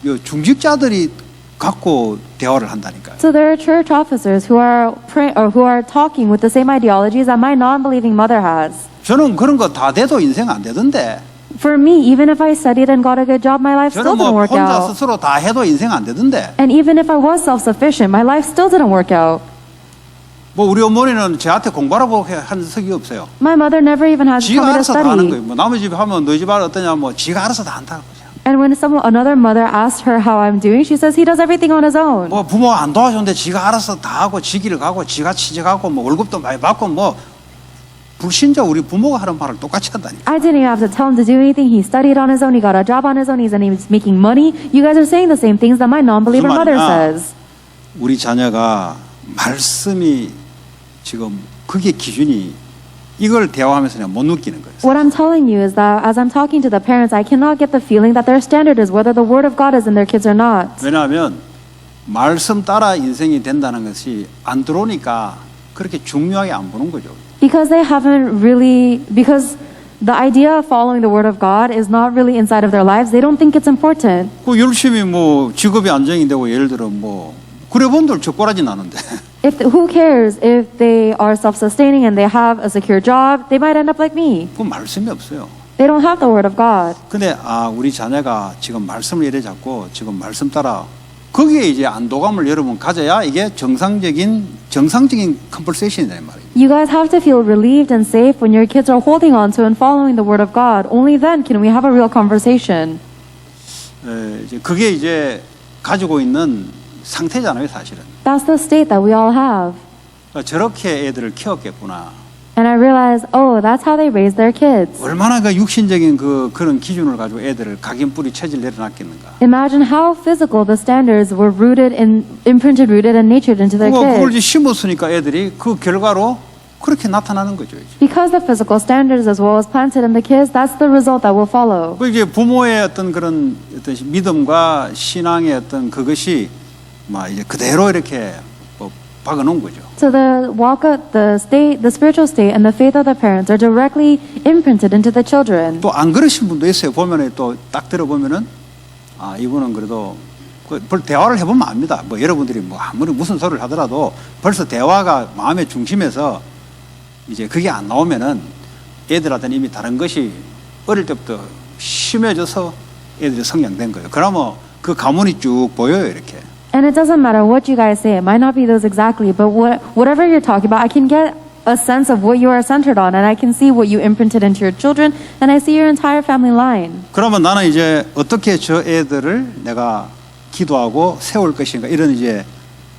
이 중직자들이 갖고 대화를 한다니까요. So there are church officers who are who are talking with the same ideologies that my non-believing mother has. 저는 그런 거 다 돼도 인생 안 되던데. For me, even if I studied and got a good job, my life still 저는 didn't 뭐 work 혼자 out. 스스로 다 해도 인생 안 되던데. And even if I was self-sufficient, my life still didn't work out. 뭐 우리 어머니는 저한테 공부하라고 한 적이 없어요. My mother never even had to 지가 tell me to 알아서 다 하는 study. 거예요. 뭐 남의 집 하면 너희 집 어떠냐 뭐 지가 알아서 다 한다고. And when another mother asked her how I'm doing, she says he does everything on his own. 뭐 부모 안 도와줬는데 지가 알아서 다 하고 지기를 가고 지가 취직하고 뭐 월급도 많이 받고 뭐 불신자 우리 부모가 하는 말을 똑같이 한다니까. I didn't even have to tell him to do anything. He studied on his own. He got a job on his own. He's making money. You guys are saying the same things that my non-believer 무슨 mother 말이냐? says. 우리 자녀가 말씀이 지금 그게 기준이 이걸 대화하면서 그냥 못 느끼는 거예요. What I'm telling you is that as I'm talking to the parents, I cannot get the feeling that their standard is whether the word of God is in their kids or not. 왜냐하면 말씀 따라 인생이 된다는 것이 안 들어오니까 그렇게 중요하게 안 보는 거죠. Because they haven't really, because the idea of following the word of God is not really inside of their lives. They don't think it's important. 그 열심히 뭐 직업이 안정이 되고 예를 들어 뭐 그래 본들 저 꼬라지 나는데 Who cares if they are self-sustaining and they have a secure job? They might end up like me. 그 말씀이 없어요. They don't have the word of God. 근데 우리 자녀가 지금 말씀을 이래 잡고 지금 말씀 따라 거기에 이제 안도감을 여러분 가져야 이게 정상적인 컨버세이션이다 이 말이에요. You guys have to feel relieved and safe when your kids are holding on to and following the word of God. Only then can we have a real conversation. 이제 그게 이제 가지고 있는 상태잖아요, 사실은. That's the state that we all have. 저렇게 애들을 키웠겠구나. And I realized, oh, that's how they raise their kids. 얼마나 그 육신적인 그런 기준을 가지고 애들을 각인 뿌리 체질 내려놨겠는가. Imagine how physical the standards were imprinted, rooted, and natured into their 그걸 이제 kids. 심었으니까 애들이 그 결과로 그렇게 나타나는 거죠. 이제. Because the physical standards as well as planted in the kids, that's the result that will follow. 그 이제 부모의 어떤 그런 어떤 믿음과 신앙의 어떤 그것이 막 이제 그대로 이렇게 뭐 박아놓은 거죠. So the the spiritual state and the faith of the parents are directly imprinted into the children. 또 안 그러신 분도 있어요. 보면은 또 딱 들어보면은 이분은 그래도 그 대화를 해보면 압니다. 뭐 여러분들이 뭐 아무리 무슨 소리를 하더라도 벌써 대화가 마음의 중심에서 이제 그게 안 나오면은 애들한테는 이미 다른 것이 어릴 때부터 심해져서 애들이 성장된 거예요. 그러면 그 가문이 쭉 보여요, 이렇게. And it doesn't matter what you guys say. It might not be those exactly, but whatever you're talking about, I can get a sense of what you are centered on, and I can see what you imprinted into your children, and I see your entire family line. 그러면 나는 이제 어떻게 저 애들을 내가 기도하고 세울 것인가 이런 이제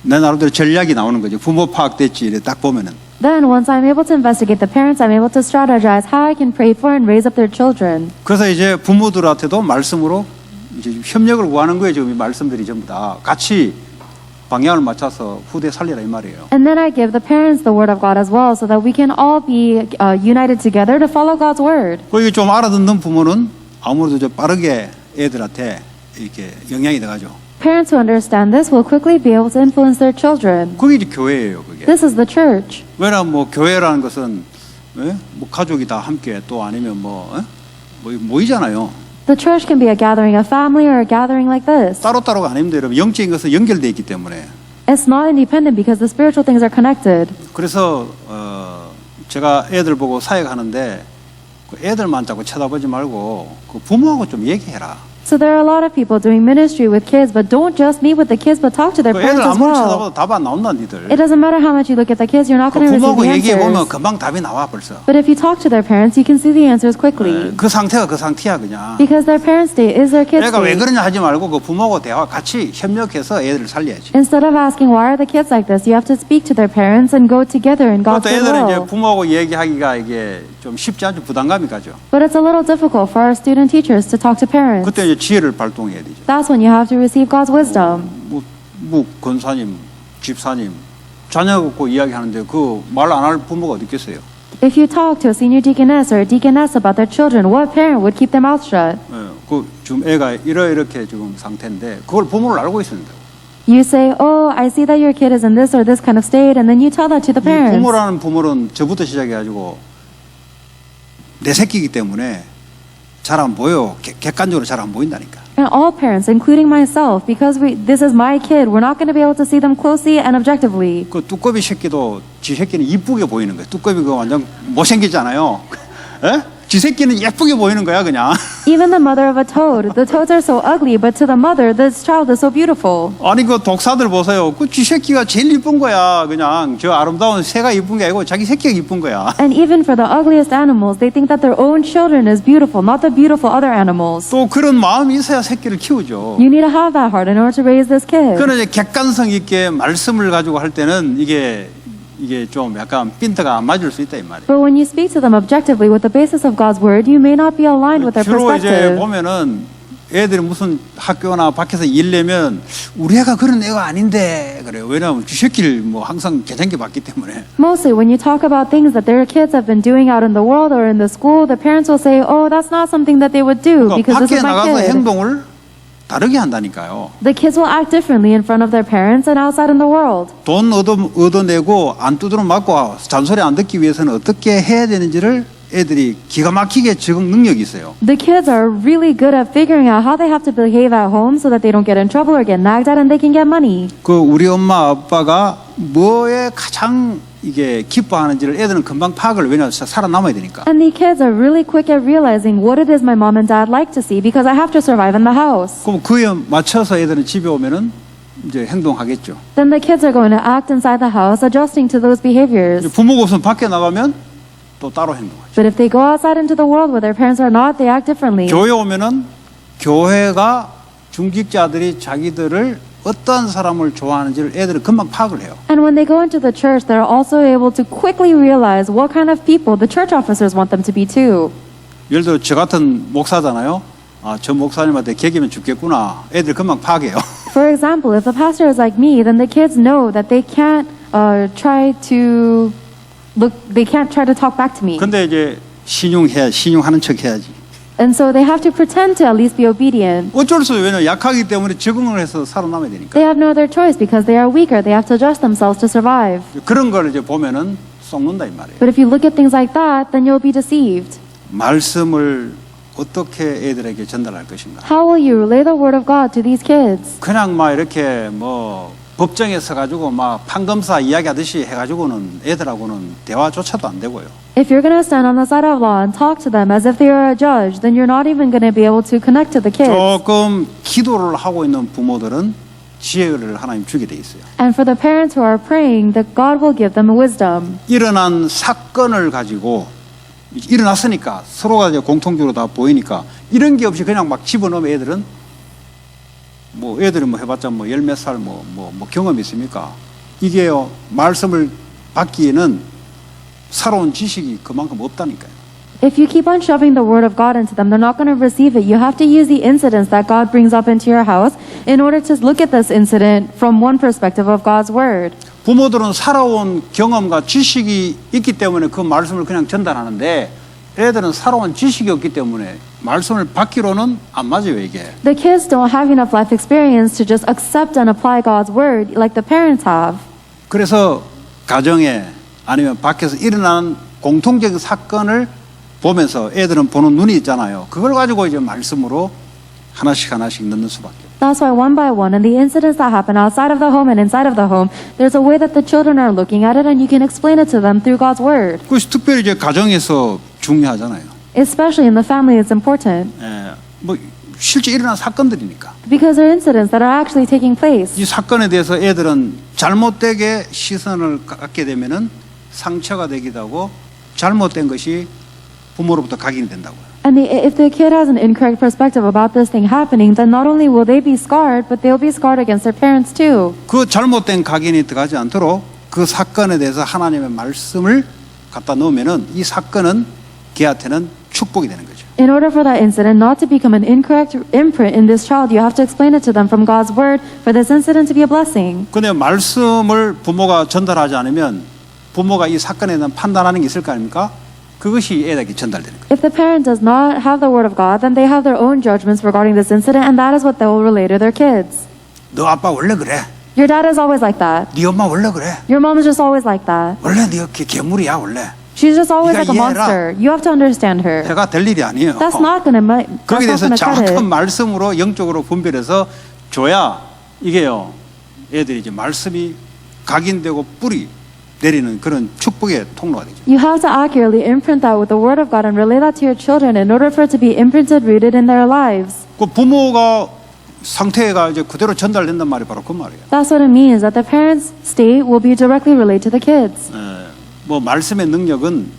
내 나름대로 전략이 나오는 거죠. 부모 파악됐지 이래 딱 보면은. Then, once I'm able to investigate the parents, I'm able to strategize how I can pray for and raise up their children. 그래서 이제 부모들한테도 말씀으로 이제 협력을 구하는 거예요. 지금 이 말씀들이 전부 다 같이 방향을 맞춰서 후대 살리라 이 말이에요. And then I give the parents the word of God as well, so that we can all be united together to follow God's word. 그리고 좀 알아듣는 부모는 아무래도 좀 빠르게 애들한테 이렇게 영향이 돼가죠. Parents who understand this will quickly be able to influence their children. 그게 이제 교회예요. 그게. This is the church. 왜냐면 뭐 교회라는 것은 뭐 가족이 다 함께 또 아니면 뭐 모이잖아요. The church can be a gathering of family or a gathering like this. 따로따로가 아닙니다. 여러분 영적인 것은 연결되어 있기 때문에. It's not independent because the spiritual things are connected. 그래서 제가 애들 보고 사역하는데 그 애들만 자꾸 쳐다보지 말고 그 부모하고 좀 얘기해라. So there are a lot of people doing ministry with kids, but don't just meet with the kids, but talk to their 그 parents 애들 as 아무리 well. 쳐다봐도 답 안 나온다 니들. It doesn't matter how much you look at the kids, you're not 그 going to receive 부모하고 the 얘기해 보면 answers. 금방 답이 나와 벌써. But if you talk to their parents, you can see the answers quickly. 그 상태가 그 상태야 그냥. Because their parent state is their kid's 내가 왜 state. 그러냐 하지 말고 그 부모하고 대화 같이 협력해서 애들을 살려야지. Instead of asking why are the kids like this, you have to speak to their parents and go together in God's 그것도 애들은 이제 will. 부모하고 얘기하기가 이게 좀 쉽지 않죠. 부담감이 가죠. But it's a little difficult for our student teachers to talk to parents. 그때 이제 지혜를 발동해야 되죠. That's when you have to receive God's wisdom. 뭐 권사님, 집사님 자녀 갖고 이야기하는데 그 말 안 할 부모가 어디 있겠어요? If you talk to a senior deaconess or a deaconess about their children, what parent would keep their mouth shut? 그 지금 애가 이렇게 지금 상태인데 그걸 부모를 알고 있습니다. You say, oh, I see that your kid is in this or this kind of state, and then you tell that to the 이 parents. 부모라는 부모는 저부터 시작해가지고 내 새끼이기 때문에 잘 안 보여. 객관적으로 잘 안 보인다니까. And all parents, including myself, because this is my kid, we're not going to be able to see them closely and objectively. 그 뚜꺼비 새끼도 지 새끼는 이쁘게 보이는 거예요. 뚜꺼비가 완전 못생겼잖아요. 에? 지 새끼는 예쁘게 보이는 거야 그냥. Even the mother of a toad, the toads are so ugly, but to the mother, this child is so beautiful. 아니 그 독사들 보세요. 그 지 새끼가 제일 이쁜 거야. 그냥 저 아름다운 새가 이쁜 게 아니고 자기 새끼가 이쁜 거야. And even for the ugliest animals, they think that their own children is beautiful, not the beautiful other animals. 또 그런 마음이 있어야 새끼를 키우죠. You need to have that heart in order to raise this kid. 그러나 이제 객관성 있게 말씀을 가지고 할 때는 이게 좀 약간 핀트가 안 맞을 수 있다 이 말이에요. But when you speak to them objectively with the basis of God's word, you may not be aligned with their 주로 이제 perspective. 보면은 애들이 무슨 학교나 밖에서 일 내면 우리 애가 그런 애가 아닌데 그래요. 왜냐하면 지 새끼를 뭐 항상 개장기 봤기 때문에. Mostly when you talk about things that their kids have been doing out in the world or in the school, the parents will say, oh, that's not something that they would do 그러니까 because 밖에 this is my 나가서 kid. 행동을 다르게 한다니까요. The kids will act differently in front of their parents and outside in the world. 돈 얻어내고 안 두드러 맞고 잔소리 안 듣기 위해서는 어떻게 해야 되는지를 애들이 기가 막히게 적응 능력이 있어요. The kids are really good at figuring out how they have to behave at home so that they don't get in trouble or get nagged at and they can get money. 그 우리 엄마 아빠가 뭐에 가장 이게 기뻐하는지를 애들은 금방 파악을 왜냐하면 살아남아야 되니까. And the kids are really quick at realizing what it is my mom and dad like to see because I have to survive in the house. 그럼 그에 맞춰서 애들은 집에 오면은 이제 행동하겠죠. Then the kids are going to act inside the house, adjusting to those behaviors. 부모가 없으면 밖에 나가면 또 따로 행동하죠. But if they go outside into the world where their parents are not, they act differently. 교회 오면은 교회가 중직자들이 자기들을 어떤 사람을 좋아하는지를 애들은 금방 파악을 해요. And when they go into the church, they're also able to quickly realize what kind of people the church officers want them to be too. 예를 들어 저 같은 목사잖아요. 아, 저 목사님한테 개기면 죽겠구나. 애들 금방 파악해요. For example, if the pastor is like me, then the kids know that they can't they can't try to talk back to me. 근데 이제 신용하는 척 해야지. And so they have to pretend to at least be obedient. 어쩔 수 없어요. 왜냐면 약하기 때문에 적응을 해서 살아남아야 되니까. They have no other choice because they are weaker. They have to adjust themselves to survive. 그런 걸 이제 보면은 썩는다 이 말이에요. But if you look at things like that, then you'll be deceived. 말씀을 어떻게 애들에게 전달할 것인가? How will you relay the word of God to these kids? 그냥 막 이렇게 뭐 법정에 서가지고 막 판검사 이야기하듯이 해가지고는 애들하고는 대화조차도 안 되고요. If you're going to stand on the side of law and talk to them as if they are a judge, then you're not even going to be able to connect to the kids. 조금 기도를 하고 있는 부모들은 지혜를 하나님 주게 돼 있어요. And for the parents who are praying, that God will give them wisdom. 일어난 사건을 가지고 일어났으니까 서로가 이제 공통적으로 다 보이니까 이런 게 없이 그냥 막 집어넣으면 애들은 뭐 애들이 뭐 해봤자 뭐 열 몇 살 뭐 경험이 있습니까? 이게요 말씀을 받기에는 새로운 지식이 그만큼 없다니까요. If you keep on shoving the word of God into them, they're not going to receive it. You have to use the incidents that God brings up into your house in order to look at this incident from one perspective of God's word. 부모들은 살아온 경험과 지식이 있기 때문에 그 말씀을 그냥 전달하는데 애들은 살아온 지식이 없기 때문에 말씀을 받기로는 안 맞아요 이게. The kids don't have enough life experience to just accept and apply God's word like the parents have. 그래서 가정에 아니면 밖에서 일어나는 공통적인 사건을 보면서 애들은 보는 눈이 있잖아요. 그걸 가지고 이제 말씀으로 하나씩 넣는 수밖에. That's why one by one, in the incidents that happen outside of the home and inside of the home, there's a way that the children are looking at it, and you can explain it to them through God's word. 그것이 특별히 이제 가정에서 중요하잖아요. Especially in the family, it's important 뭐 실제 일어난 사건들이니까. because they're incidents that are actually taking place. 이 사건에 대해서 애들은 잘못되게 시선을 갖게 되면은 상처가 되기도 하고 잘못된 것이 부모로부터 각인이 된다고요. And if the kid has an incorrect perspective about this thing happening, then not only will they be scarred, but they'll be scarred against their parents too. 그 잘못된 각인이 들어가지 않도록 그 사건에 대해서 하나님의 말씀을 갖다 넣으면은 이 사건은 걔한테는 축복이 되는 거죠. In order for that incident not to become an incorrect imprint in this child, you have to explain it to them from God's word for this incident to be a blessing. 근데 말씀을 부모가 전달하지 않으면 부모가 이 사건에 대한 판단하는 게 있을 거 아닙니까? 그것이 애에게 전달되는 거예요. If the parent does not have the word of God, then they have their own judgments regarding this incident, and that is what they will relay to their kids. 너 아빠 원래 그래. Your dad is always like that. 네 엄마 원래 그래. Your mom is just always like that. 원래 네 괴물이야 원래. She's just always 네가 like a 이해해라. monster. You have to understand her. 해가 될 일이 아니에요. That's not going to 거기에 대해서 cut 정확한 it. 말씀으로 영적으로 분별해서 줘야 이게요 애들이 이제 말씀이 각인되고 뿌리 내리는 그런 축복의 통로가 되죠. You have to accurately imprint that with the word of God and relay that to your children in order for it to be imprinted, rooted in their lives. 그 부모가 상태가 이제 그대로 전달된단 말이 바로 그 말이에요. That's what it means, that the parents' state will be directly relayed to the kids. 뭐 말씀의 능력은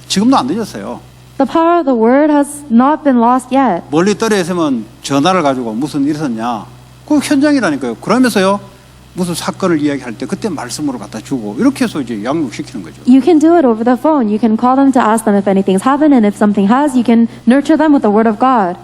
지금도 안 늦었어요. The power of the word has not been lost yet. 멀리 떨어져 있으면 전화를 가지고 무슨 일 있었냐. 그 현장이라니까요. 그러면서요. 무슨 사건을 이야기할 때 그때 말씀으로 갖다 주고 이렇게 해서 이제 양육시키는 거죠. You can do it over the phone. You can call them to ask them if anything's happened, and if something has, you can nurture them with the word of God.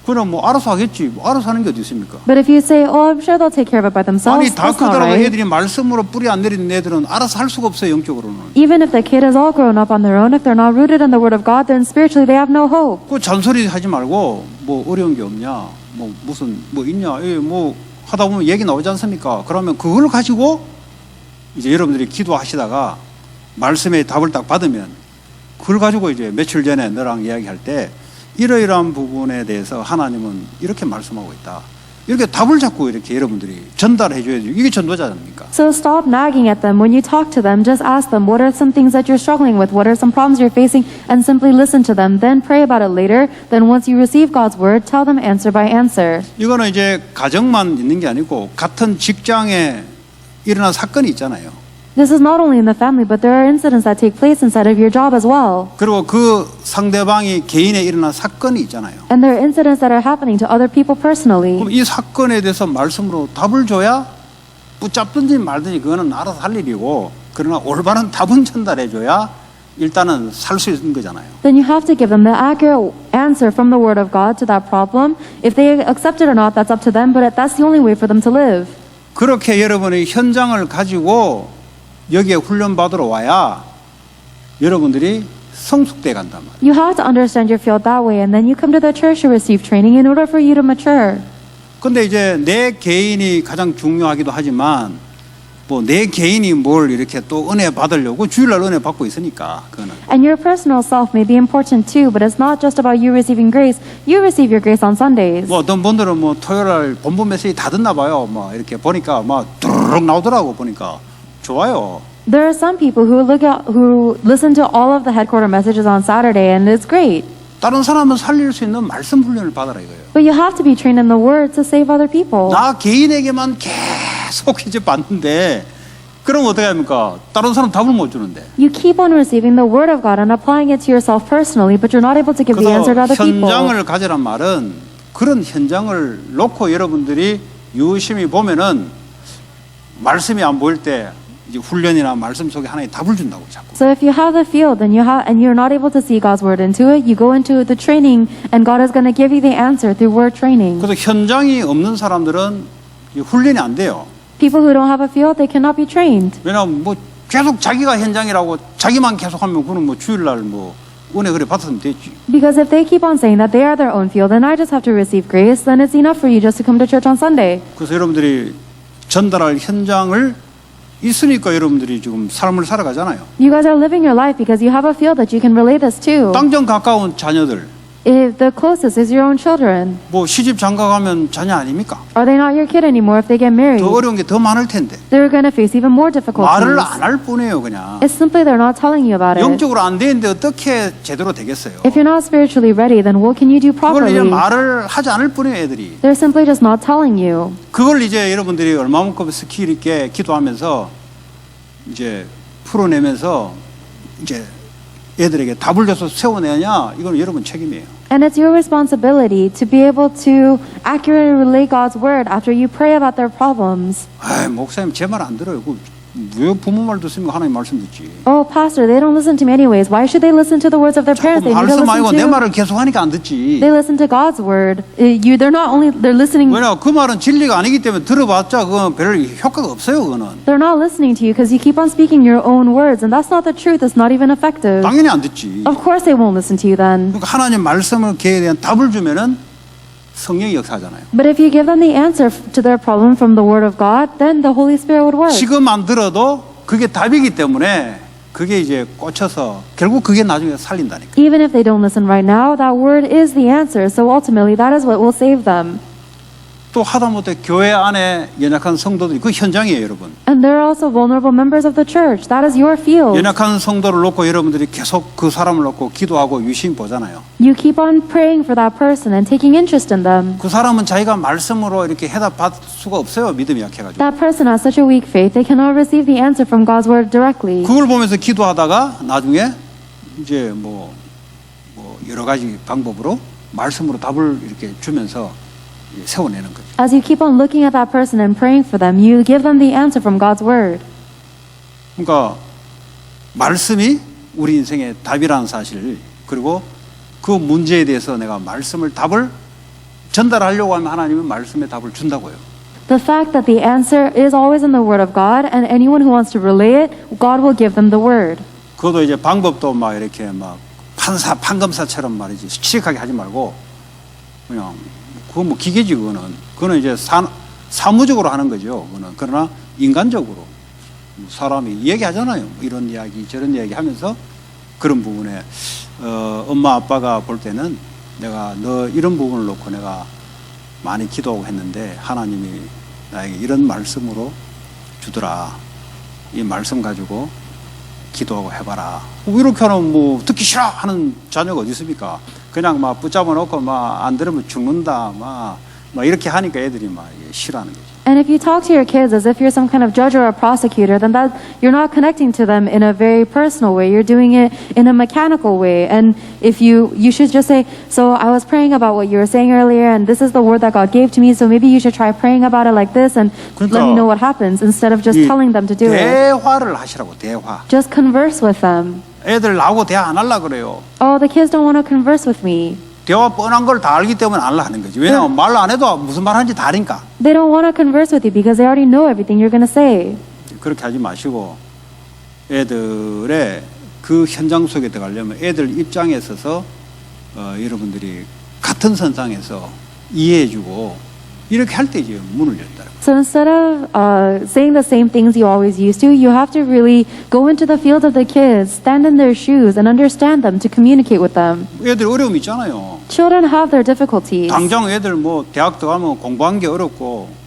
그럼 뭐 알아서 하겠지. 뭐 알아서 하는 게 어디 있습니까? But if you say, oh, I'm sure they'll take care of it by themselves, 아니 다 that's not 크더라도 right. 애들이 말씀으로 뿌리 안 내리는 애들은 알아서 할 수가 없어요. 영적으로는. Even if the kid is all grown up on their own, if they're not rooted in the word of God, then spiritually they have no hope. 그 잔소리 하지 말고 뭐 어려운 게 없냐. 뭐 무슨 뭐 있냐. 뭐 하다 보면 얘기 나오지 않습니까? 그러면 그걸 가지고 이제 여러분들이 기도하시다가 말씀의 답을 딱 받으면 그걸 가지고 이제 며칠 전에 너랑 이야기할 때 이러이러한 부분에 대해서 하나님은 이렇게 말씀하고 있다. 이렇게 답을 자꾸 이렇게 여러분들이 전달해 줘야죠. 이게 전도자 아닙니까? So stop nagging at them. When you talk to them, just ask them, what are some things that you're struggling with? What are some problems you're facing? And simply listen to them. Then pray about it later. Then once you receive God's word, tell them answer by answer. 이거는 이제 가정만 있는 게 아니고 같은 직장에 일어난 사건이 있잖아요. This is not only in the family, but there are incidents that take place inside of your job as well. 그리고 그 상대방이 개인에 일어난 사건이 있잖아요. And there are incidents that are happening to other people personally. 그럼 이 사건에 대해서 말씀으로 답을 줘야 붙잡든지 말든지 그거는 알아서 할 일이고, 그러나 올바른 답은 전달해 줘야 일단은 살 수 있는 거잖아요. Then you have to give them the accurate answer from the word of God to that problem. If they accept it or not, that's up to them, but that's the only way for them to live. 그렇게 여러분의 현장을 가지고 여기에 훈련 받으러 와야 여러분들이 성숙돼 간단 말이에요. You have to understand your field that way, and then you come to the church to receive training in order for you to mature. 근데 이제 내 개인이 가장 중요하기도 하지만 뭐 내 개인이 뭘 이렇게 또 은혜 받으려고 주일날 은혜 받고 있으니까 그거는. And your personal self may be important too, but it's not just about you receiving grace. You receive your grace on Sundays. 뭐 어떤 분들은 뭐 토요일날 본부 메시지 다 듣나 봐요. 뭐 이렇게 보니까 막 두루룩 나오더라고 보니까 좋아요. There are some people who listen to all of the headquarter messages on Saturday, and it's great. 다른 사람은 살릴 수 있는 말씀 훈련을 받아라 이거예요. But you have to be trained in the word to save other people. 나 개인에게만 계속 이제 받는데 그럼 어떻게 합니까? 다른 사람 답을 못 주는데. You keep on receiving the word of God and applying it to yourself personally, but you're not able to give the answer to 그래서 other people. 현장을 가지란 말은 그런 현장을 놓고 여러분들이 유심히 보면은 말씀이 안 보일 때 이제 훈련이나 말씀 속에 하나의 답을 준다고 자꾸. So if you have the field and you're not able to see God's word into it, you go into the training and God is going to give you the answer through word training. 그래서 현장이 없는 사람들은 이 훈련이 안 돼요. People who don't have a field, they cannot be trained. 왜냐하면 뭐 계속 자기가 현장이라고 자기만 계속하면 그는 뭐 주일날 뭐 은혜 그래 받으면 되지. Because if they keep on saying that they are their own field and I just have to receive grace, then it's enough for you just to come to church on Sunday. 그래서 여러분들이 전달할 현장을 있으니까 여러분들이 지금 삶을 살아가잖아요. You guys are living your life because you have a field that you can relate this to. 당장 가까운 자녀들, If the closest is your own children, 뭐 시집 장가가면 자녀 아닙니까? are they not your kid anymore if they get married? 더 어려운 게 더 많을 텐데 They're going to face even more difficulties. 말을 안 할 뿐이에요 그냥. It's simply they're not telling you about it. 영적으로 안 되는데 어떻게 제대로 되겠어요? If you're not spiritually ready, then what can you do 그걸 이제 properly? 말을 하지 않을 뿐이에요 애들이. They're simply just not telling you. 그걸 이제 여러분들이 얼마만큼 스킬 있게 기도하면서 이제 풀어내면서 이제 애들에게 답을 줘서 세워내냐 이건 여러분 책임이에요. And it's your responsibility to be able to accurately relay God's word after you pray about their problems. 아 목사님 제 말 안 들어요. 왜 부모 말 듣습니까? 하나님 말씀 듣지. Oh, pastor, they don't listen to me anyways. Why should they listen to the words of their 자꾸 parents? They need to 말씀 아니고 내 listen to. 말을 계속 하니까 안 듣지. They listen to God's word. They're listening. 왜냐 그 말은 진리가 아니기 때문에 들어봤자 그건 별 효과가 없어요. 그거는 They're not listening to you because you keep on speaking your own words, and that's not the truth. It's not even effective. 당연히 안 듣지. Of course, they won't listen to you then. 그러니까 하나님 말씀을 걔에 대한 답을 주면은 성령이 역사하잖아요. But if you give them the answer to their problem from the word of God, then the Holy Spirit would work. 지금 안 들어도 그게 답이기 때문에 그게 이제 꽂혀서 결국 그게 나중에 살린다니까. Even if they don't listen right now, that word is the answer. So ultimately, that is what will save them. 또 하다못해 교회 안에 연약한 성도들이 그 현장이에요, 여러분. And there are also vulnerable members of the church. That is your field. 연약한 성도를 놓고 여러분들이 계속 그 사람을 놓고 기도하고 유심히 보잖아요. You keep on praying for that person and taking interest in them. 그 사람은 자기가 말씀으로 이렇게 해답받을 수가 없어요. 믿음이 약해가지고. That person has such a weak faith, they cannot receive the answer from God's word directly. 그걸 보면서 기도하다가 나중에 이제 뭐 여러 가지 방법으로 말씀으로 답을 이렇게 주면서 세워내는 거죠. As you keep on looking at that person and praying for them, you give them the answer from God's word. 그러니까 말씀이 우리 인생의 답이라는 사실, 그리고 그 문제에 대해서 내가 답을 전달하려고 하면 하나님은 말씀의 답을 준다고요. The fact that the answer is always in the word of God, and anyone who wants to relay it, God will give them the word. 그것도 이제 방법도 막 이렇게 막 판검사처럼 말이지 치익하게 하지 말고 그냥 그건 뭐 기계지 그거는 이제 사무적으로 하는 거죠. 그거는. 그러나 인간적으로 사람이 얘기하잖아요. 이런 이야기 저런 이야기 하면서 그런 부분에 엄마 아빠가 볼 때는 내가 너 이런 부분을 놓고 내가 많이 기도하고 했는데 하나님이 나에게 이런 말씀으로 주더라. 이 말씀 가지고 기도하고 해봐라. 이렇게 하면 뭐 듣기 싫어 하는 자녀가 어디 있습니까? 그냥 막 붙잡아 놓고 막 안 들으면 죽는다 막 이렇게 하니까 애들이 막 싫어하는 거죠. And if you talk to your kids as if you're some kind of judge or a prosecutor, then that you're not connecting to them in a very personal way. You're doing it in a mechanical way. And if you should just say, so I was praying about what you were saying earlier, and this is the word that God gave to me, so maybe you should try praying about it like this, and let me know what happens, instead of just 이 telling them to do it. 대화를 하시라고 대화. Just converse with them. 애들 나하고 대화 안 하려 그래요. Oh, the kids don't want to converse with me. 대화 뻔한 걸 다 알기 때문에 안 하려 하는 거지. 왜냐하면 말 안 해도 무슨 말 하는지 다 아니까. They don't want to converse with you because they already know everything you're going to say. 그렇게 하지 마시고 애들의 그 현장 속에 들어가려면 애들 입장에 있어서 여러분들이 같은 선상에서 이해해주고 이렇게 할 때 이제 문을 연다는 거예요. So instead of saying the same things you always used to, you have to really go into the field of the kids, stand in their shoes, and understand them to communicate with them. 애들 어려움이 있잖아요. Children have their difficulties. 당장 애들 뭐 대학 들어가면 공부하는 게 어렵고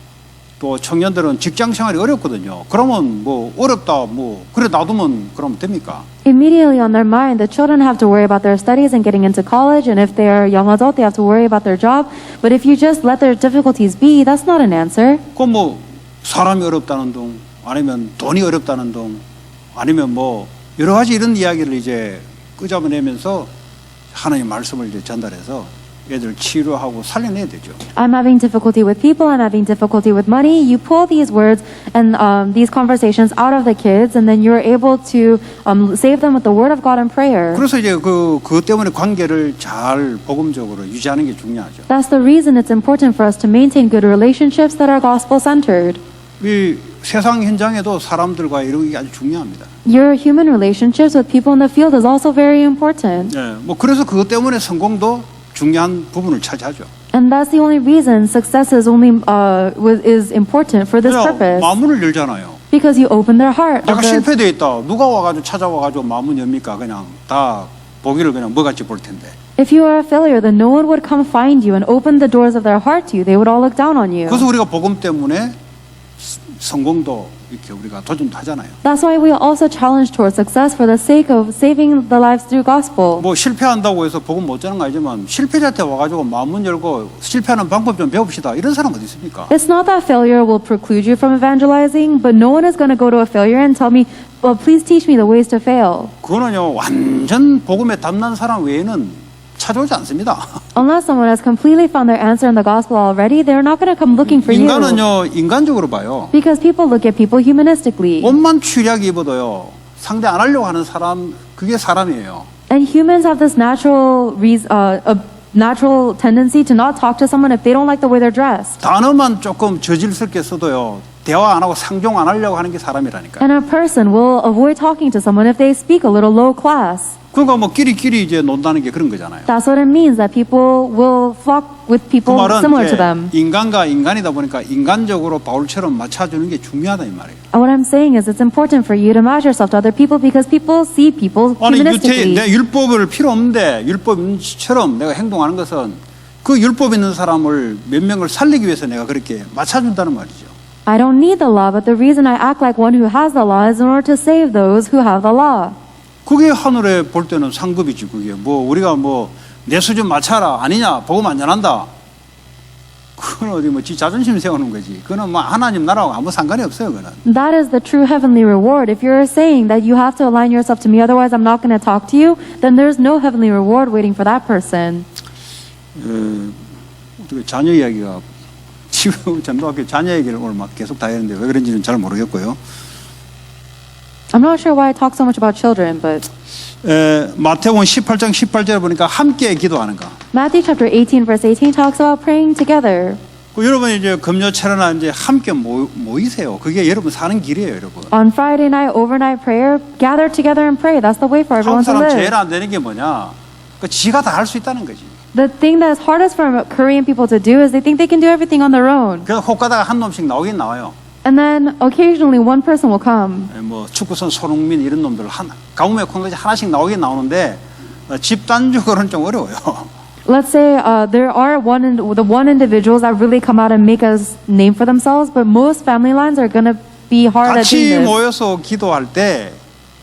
또 청년들은 직장 생활이 어렵거든요. 그러면 뭐 어렵다 뭐 그래 놔두면 그러면 됩니까? Immediately on their mind, the children have to worry about their studies and getting into college, and if they're a young adult, they have to worry about their job. But if you just let their difficulties be, that's not an answer. 그럼 뭐 사람이 어렵다는 둥 아니면 돈이 어렵다는 둥 아니면 뭐 여러 가지 이런 이야기를 이제 끄잡아내면서 하나님 말씀을 이제 전달해서 애들 치료하고 살려내야 되죠. I'm having difficulty with people, I'm having difficulty with money. You pull these words and these conversations out of the kids, and then you're able to save them with the word of God and prayer. 그래서 이제 그것 때문에 관계를 잘 복음적으로 유지하는 게 중요하죠. That's the reason it's important for us to maintain good relationships that are gospel-centered. 이 세상 현장에도 사람들과 이런 게 아주 중요합니다. Your human relationships with people in the field is also very important. 네, 뭐 그래서 그것 때문에 성공도 중요한 부분을 차지하죠. And that's the only reason success is only is important for this purpose. 마문을 열잖아요. Because you open their heart. 내가 실패되어 있다. 누가 와가지고 찾아와가지고 마문 엽니까? 그냥 다 보기를 그냥 뭐같이 볼 텐데. If you are a failure, then no one would come find you and open the doors of their heart to you. They would all look down on you. 그래서 우리가 복음 때문에 성공도 이렇게 우리가 도전도 하잖아요. That's why we also challenge towards success for the sake of saving the lives through gospel. 뭐 실패한다고 해서 복음 못 전하는 거 아니지만 실패자한테 와가지고 마문 열고 실패하는 방법 좀 배웁시다. 이런 사람 어디 있습니까? It's not that failure will preclude you from evangelizing, but no one is going to go to a failure and tell me, well, please teach me the ways to fail. 그거는요 완전 복음에 담난 사람 외에는 찾아오지 않습니다. Unless someone has completely found their answer in the gospel already, they're not going to come looking for you. 인간은요 인간적으로 봐요. Because people look at people humanistically. 옷만 취약이 입어도요 상대 안 하려고 하는 사람 그게 사람이에요. And humans have this natural natural tendency to not talk to someone if they don't like the way they're dressed. 단어만 조금 저질스럽게 써도요 대화 안 하고 상종 안 하려고 하는 게 사람이라니까. And a person will avoid talking to someone if they speak a little low class. 그러니까 뭐 끼리끼리 이제 논다는 게 그런 거잖아요. That's what it means, that people will flock with 그 people 말은 similar to them. 인간과 인간이다 보니까 인간적으로 바울처럼 맞춰주는 게 중요하다 이 말이에요. And what I'm saying is it's important for you to match yourself to other people because people see people 아니 humanistically. 내 율법을 필요 없는데 율법처럼 내가 행동하는 것은 그 율법 있는 사람을 몇 명을 살리기 위해서 내가 그렇게 맞춰준다는 말이죠. I don't need the law, but the reason I act like one who has the law is in order to save those who have the law. 그게 하늘에 볼 때는 상급이지. 그게 뭐 우리가 뭐 내 수준 맞춰라 아니냐 복음 안 전한다. 그건 어디 뭐 지 자존심 세우는 거지. 그거는 뭐 하나님 나라하고 아무 상관이 없어요. 그거는. That is the true heavenly reward. If you're saying that you have to align yourself to me, otherwise I'm not going to talk to you, then there's no heavenly reward waiting for that person. 어떻게 자녀 이야기가 지금 전도학교 자녀 얘기를 오늘 막 계속 다 했는데 왜 그런지는 잘 모르겠고요. I'm not sure why I talk so much about children, but 마태복음 18장 18절에 보니까 함께 기도하는 거. Matthew chapter 18 verse 18 talks about praying together. 여러분 이제 금요철이나 이제 함께 모이세요. 그게 여러분 사는 길이에요, 여러분. On Friday night, overnight prayer, gather together and pray. That's the way for everyone 한국 to 사람 live. 제일 안 되는 게 뭐냐? 그 지가 다 할 수 있다는 거지. The thing that's hardest for Korean people to do is they think they can do everything on their own. 그래서 혹 가다가 한 놈씩 나오긴 나와요. And then occasionally one person will come. 뭐 축구선 손흥민 이런 놈들 가뭄에 콩까지 하나씩 나오긴 나오는데 집단적으로는 좀 어려워요. Let's say there are the one individuals that really come out and make a name for themselves, but most family lines are going to be hard at 같이 doing this. 모여서 기도할 때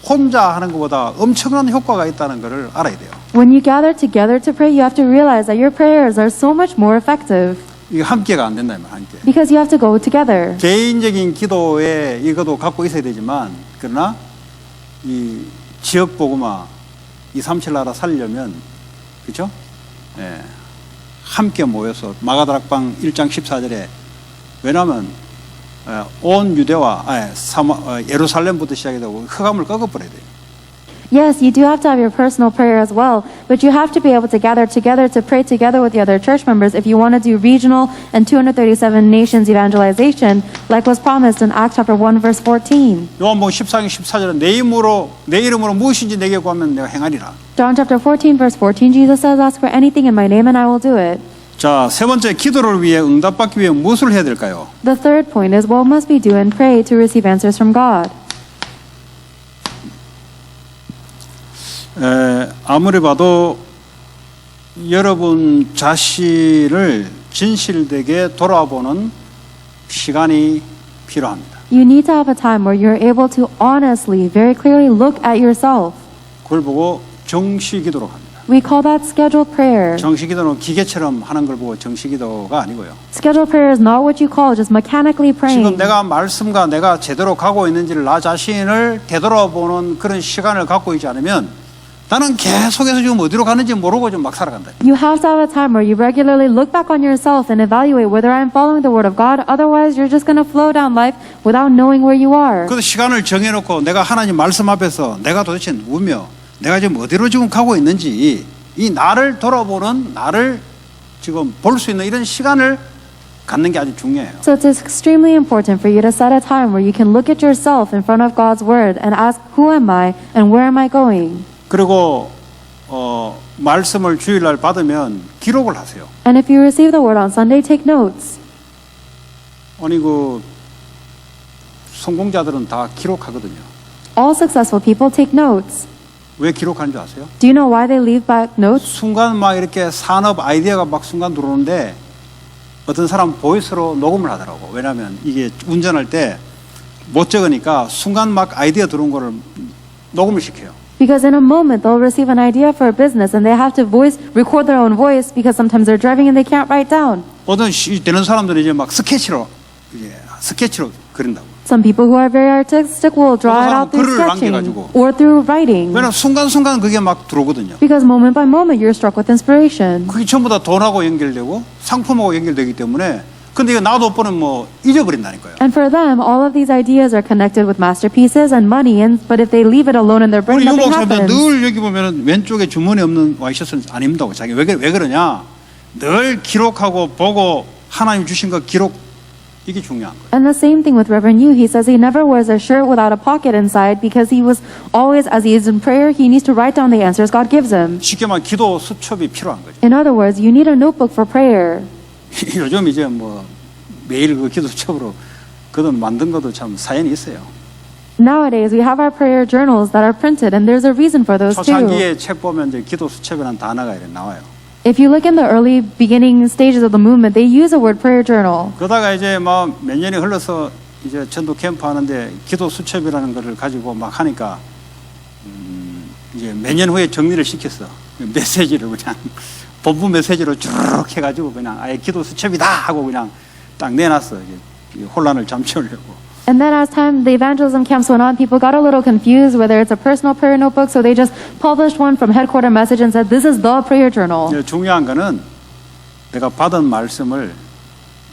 혼자 하는 것보다 엄청난 효과가 있다는 것을 알아야 돼요. When you gather together to pray, you have to realize that your prayers are so much more effective 이게 함께가 안 된다 이 말, 함께. because you have to go together. 개인적인 기도에 이것도 갖고 있어야 되지만 그러나 이 지역 복음화 237 나라 살려면 그렇죠? 예. 함께 모여서 마가다락방 1장 14절에 왜냐하면 온 유대와 예루살렘부터 시작이 되고 흑암을 꺾어버려야 돼요. Yes, you do have to have your personal prayer as well, but you have to be able to gather together to pray together with the other church members if you want to do regional and 237 nations evangelization, like was promised in Acts chapter 1, verse 14. 요한복음 14장 14절에 내 이름으로 무엇인지 내게 구하면 내가 행하리라. John chapter 14, verse 14, Jesus says, ask for anything in my name and I will do it. 자, 세 번째 기도를 위해 응답받기 위해 무엇을 해야 될까요? The third point is, what must we do and pray to receive answers from God? 아무리 봐도 여러분 자신을 진실되게 돌아보는 시간이 필요합니다. You need to have a time where you're able to honestly, very clearly look at yourself. 그걸 보고 정시기도로 합니다. We call that scheduled prayer. 정시기도는 기계처럼 하는 걸 보고 정시기도가 아니고요. Scheduled prayer is not what you call just mechanically praying. 지금 내가 말씀과 내가 제대로 가고 있는지를 나 자신을 되돌아보는 그런 시간을 갖고 있지 않으면 나는 계속해서 지금 어디로 가는지 모르고 좀 막 살아간다. You have to have a time where you regularly look back on yourself and evaluate whether I'm following the word of God. Otherwise, you're just going to flow down life without knowing where you are. 그래서 시간을 정해놓고 내가 하나님 말씀 앞에서 내가 도대체 누구며 내가 지금 어디로 지금 가고 있는지 이 나를 돌아보는 나를 지금 볼 수 있는 이런 시간을 갖는 게 아주 중요해요. So it's extremely important for you to set a time where you can look at yourself in front of God's word and ask, who am I and where am I going? 그리고 말씀을 주일날 받으면 기록을 하세요. And if you receive the word on Sunday, take notes. 아니 그 성공자들은 다 기록하거든요. All successful people take notes. 왜 기록하는 줄 아세요? Do you know why they leave back notes? 순간 막 이렇게 산업 아이디어가 막 순간 들어오는데 어떤 사람 보이스로 녹음을 하더라고. 왜냐하면 이게 운전할 때 못 적으니까 순간 막 아이디어 들어온 거를 녹음을 시켜요. Because in a moment they'll receive an idea for a business and they have to record their own voice because sometimes they're driving and they can't write down. 어떤 되는 사람들은 이제 막 스케치로 그린다고. Some people who are very artistic will draw it out through 글을 sketching 남겨가지고. or through writing. 왜냐면 순간순간 그게 막 들어오거든요. Because moment by moment you're struck with inspiration. 그게 전부 다 돈하고 연결되고 상품하고 연결되기 때문에 근데 이거 나도 뻔은 뭐 잊어버린다니까요. And for them, all of these ideas are connected with masterpieces and money. But if they leave it alone in their brain, 우리 nothing 유목사님들 happens. 늘 여기 보면은 왼쪽에 주머니 없는 와이셔츠는 안 입는다고. 자기 왜 그러냐? 늘 기록하고 보고 하나님 주신 거 기록 이게 중요한 거예요. And the same thing with Reverend Yu. He says he never wears a shirt without a pocket inside because he was always, as he is in prayer, he needs to write down the answers God gives him. 쉽게 말하면 기도 수첩이 필요한 거죠. In other words, you need a notebook for prayer. 요즘 이제 뭐 매일 그 기도 수첩으로 그돈 만든 것도 참 사연이 있어요. Nowadays, we have our prayer journals that are printed, and there's a reason for those too. 초창기에 책 보면 이제 기도 수첩이라는 단어가 이렇게 나와요. If you look in the early beginning stages of the movement, they use the word prayer journal. 그러다가 이제 막 몇 년이 흘러서 이제 전도 캠프 하는데 기도 수첩이라는 것을 가지고 막 하니까 이제 몇 년 후에 정리를 시켰어. 메시지를 그냥 본부 메시지로 쭉 해가지고 그냥 아예 기도 수첩이다 하고 그냥 딱 내놨어. 이제 혼란을 잠재우려고. And then as time, the evangelism camps went on, people got a little confused whether it's a personal prayer notebook, so they just published one from headquarter message and said, this is the prayer journal. 중요한 거는 내가 받은 말씀을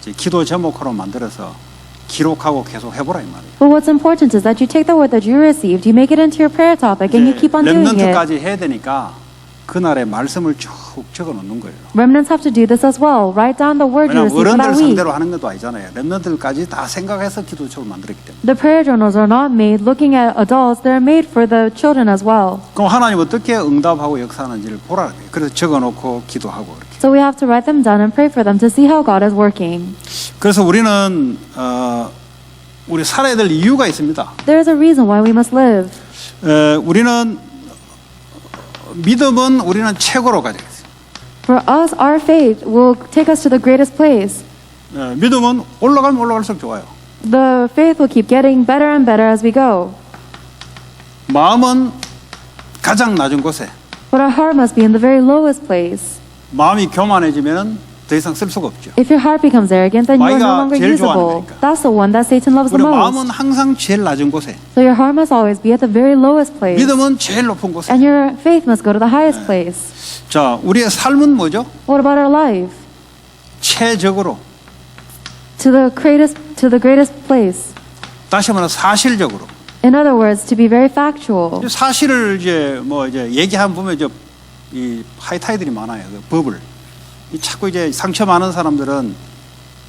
이제 기도 제목으로 만들어서 기록하고 계속 해보라 이 말이에요. But what's important is that you take the word that you received, you make it into your prayer topic, and you keep on doing it. 렘넌트까지 해야 되니까 그날의 말씀을 쭉 적어놓는 거예요. Remnants have to do this as well. Write down the word you 왜냐하면 received for 어른들 that week. 상대로 하는 것도 아니잖아요. 렘넌트까지 다 생각해서 기도책을 만들었기 때문에. The prayer journals are not made looking at adults, they're made for the children as well. 그럼 하나님 어떻게 응답하고 역사하는지를 보라는 거예요. 그래서 적어놓고 기도하고 그렇게. So we have to write them down and pray for them to see how God is working. 그래서 우리는 우리 살아야 될 이유가 있습니다. There is a reason why we must live. 우리는 믿음은 우리는 최고로 가져가요. For us, our faith will take us to the greatest place. 믿음은 올라가면 올라갈수록 좋아요. The faith will keep getting better and better as we go. 마음은 가장 낮은 곳에. But our heart must be in the very lowest place. 마음이 교만해지면 더 이상 쓸 수가 없죠. If your heart becomes arrogant, then you are no 마귀가 longer 제일 usable. 좋아하는 거니까. That's the one that Satan loves the 우리 마음은 most. 항상 제일 낮은 곳에. So your heart must always be at the very lowest place. 믿음은 제일 높은 곳에. And your faith must go to the highest place. 자, 우리의 삶은 뭐죠? What about our life? 최적으로. To the greatest place. 다시 말해 사실적으로. In other words, to be very factual. 사실을 이제 얘기하면 보면 이 하이타이들이 많아요. 그 법을. 자꾸 이제 상처 많은 사람들은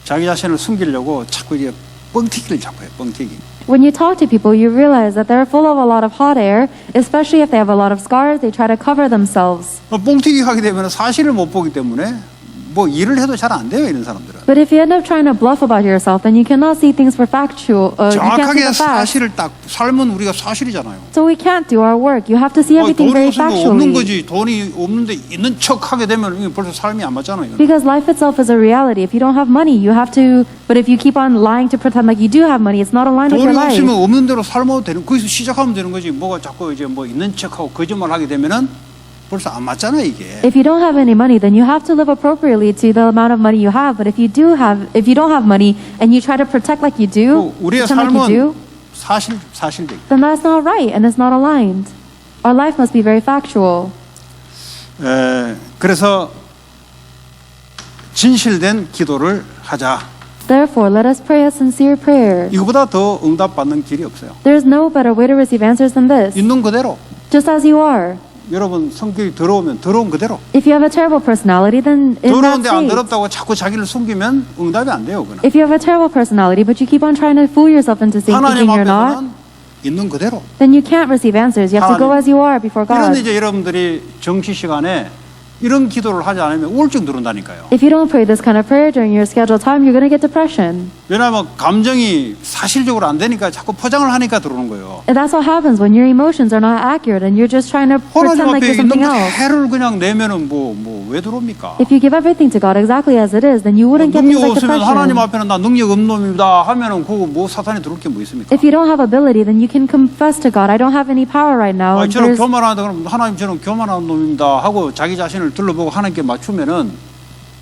자기 자신을 숨기려고 자꾸 이제 뻥튀기를 자꾸 해요. 뻥튀기. When you talk to people, you realize that they're full of a lot of hot air, especially if they have a lot of scars, they try to cover themselves. 뻥튀기 하게 되면 사실을 못 보기 때문에 뭐 일을 해도 잘 안 돼요, 이런 사람들은. But if you end up trying to bluff about yourself, then you cannot see things for factual. You can't see 정확하게 the facts. 사실을 딱 삶은 우리가 사실이잖아요. So we can't do our work. You have to see everything 돈이 very 없으면 없는 factually. 거지. 돈이 없는데 있는 척 하게 되면 이게 벌써 삶이 안 맞잖아요. Because life itself is a reality. If you don't have money, you have to. But if you keep on lying to pretend like you do have money, it's not aligned with 돈이 your life. 없으면 없는 대로 살아도 되는. 거기서 시작하면 되는 거지. 뭐가 자꾸 이제 뭐 있는 척하고 거짓말 하게 되면은 벌써 안 맞잖아 이게. If you don't have any money, then you have to live appropriately to the amount of money you have. But if you don't have money and you try to protect like you do, 우리의 pretend like you do, 삶은 사실적. then that's not right and it's not aligned. Our life must be very factual. 그래서 진실된 기도를 하자. Therefore, let us pray a sincere prayer. 이거보다 더 응답받는 길이 없어요. There is no better way to receive answers than this. 있는 그대로. Just as you are. 여러분 성격이 더러우면 더러운 그대로. If you have a terrible personality, then in that 더러운데 안 state. 더럽다고 자꾸 자기를 숨기면 응답이 안 돼요. 그는. If you have a terrible personality, but you keep on trying to fool yourself into thinking 하나님 you're not, 앞에서는 있는 그대로. then you can't receive answers. You have to go 하나님. as you are before 그런데 God. 이제 여러분들이 정시 시간에 이런 기도를 하지 않으면 우울증 들어온다니까요. If you don't pray this kind of prayer during your scheduled time, you're going to get depression. 왜냐하면 감정이 사실적으로 안 되니까 자꾸 포장을 하니까 들어오는 거예요. And that's what happens when your emotions are not accurate and you're just trying to 하나님 pretend like 앞에 you're 있는 something else. 그대로를 그냥 내면은 뭐 왜 들어옵니까? If you give everything to God exactly as it is, then you wouldn't get things 능력 like 없으면 하나님 depression. 앞에는 나 능력 없는 놈이다 하면은 그거 뭐 사탄이 들어올 게 뭐 있습니까? If you don't have ability, then you can confess to God, I don't have any power right now. 아, 저는 There's- 교만하다 그러면 하나님 저는 교만한 놈입니다 하고 자기 자신을 둘러보고 하나님께 맞추면은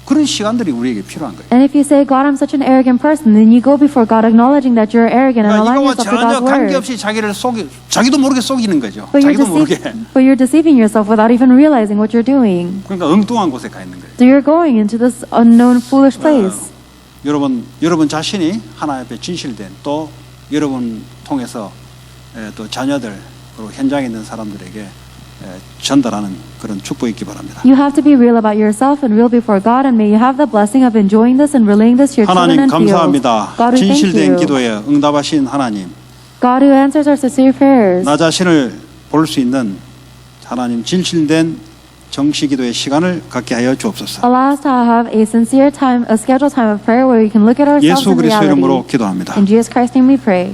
그런 시간들이 우리에게 필요한 거예요. And if you say, God, I'm such an arrogant person, then you go before God acknowledging that you're arrogant and 그러니까 align 이거와 yourself to 전혀 God's word. 관계없이 자기도 모르게 속이는 거죠. 자기도 모르게. But you're deceiving yourself without even realizing what you're doing. 그러니까 엉뚱한 곳에 가 있는 거예요. So you're going into this unknown, foolish place. 여러분 자신이 하나님 앞에 진실된 또 여러분 통해서 또 자녀들 그리고 현장에 있는 사람들에게 전달하는 그런 축복이 있기 바랍니다. You have to be real about yourself and real before God, and may you have the blessing of enjoying this and relaying this to your children 하나님 and fields. 감사합니다. God, we thank 진실된 you. 기도에 응답하신 하나님, God who answers our sincere prayers. 나 자신을 볼 수 있는 하나님 진실된 정시기도의 시간을 갖게 하여 주옵소서. Allow us to have a sincere time, a scheduled time of prayer where we can look at ourselves 예수 in 그리스도 이름으로 reality. 기도합니다. In Jesus Christ's name we pray.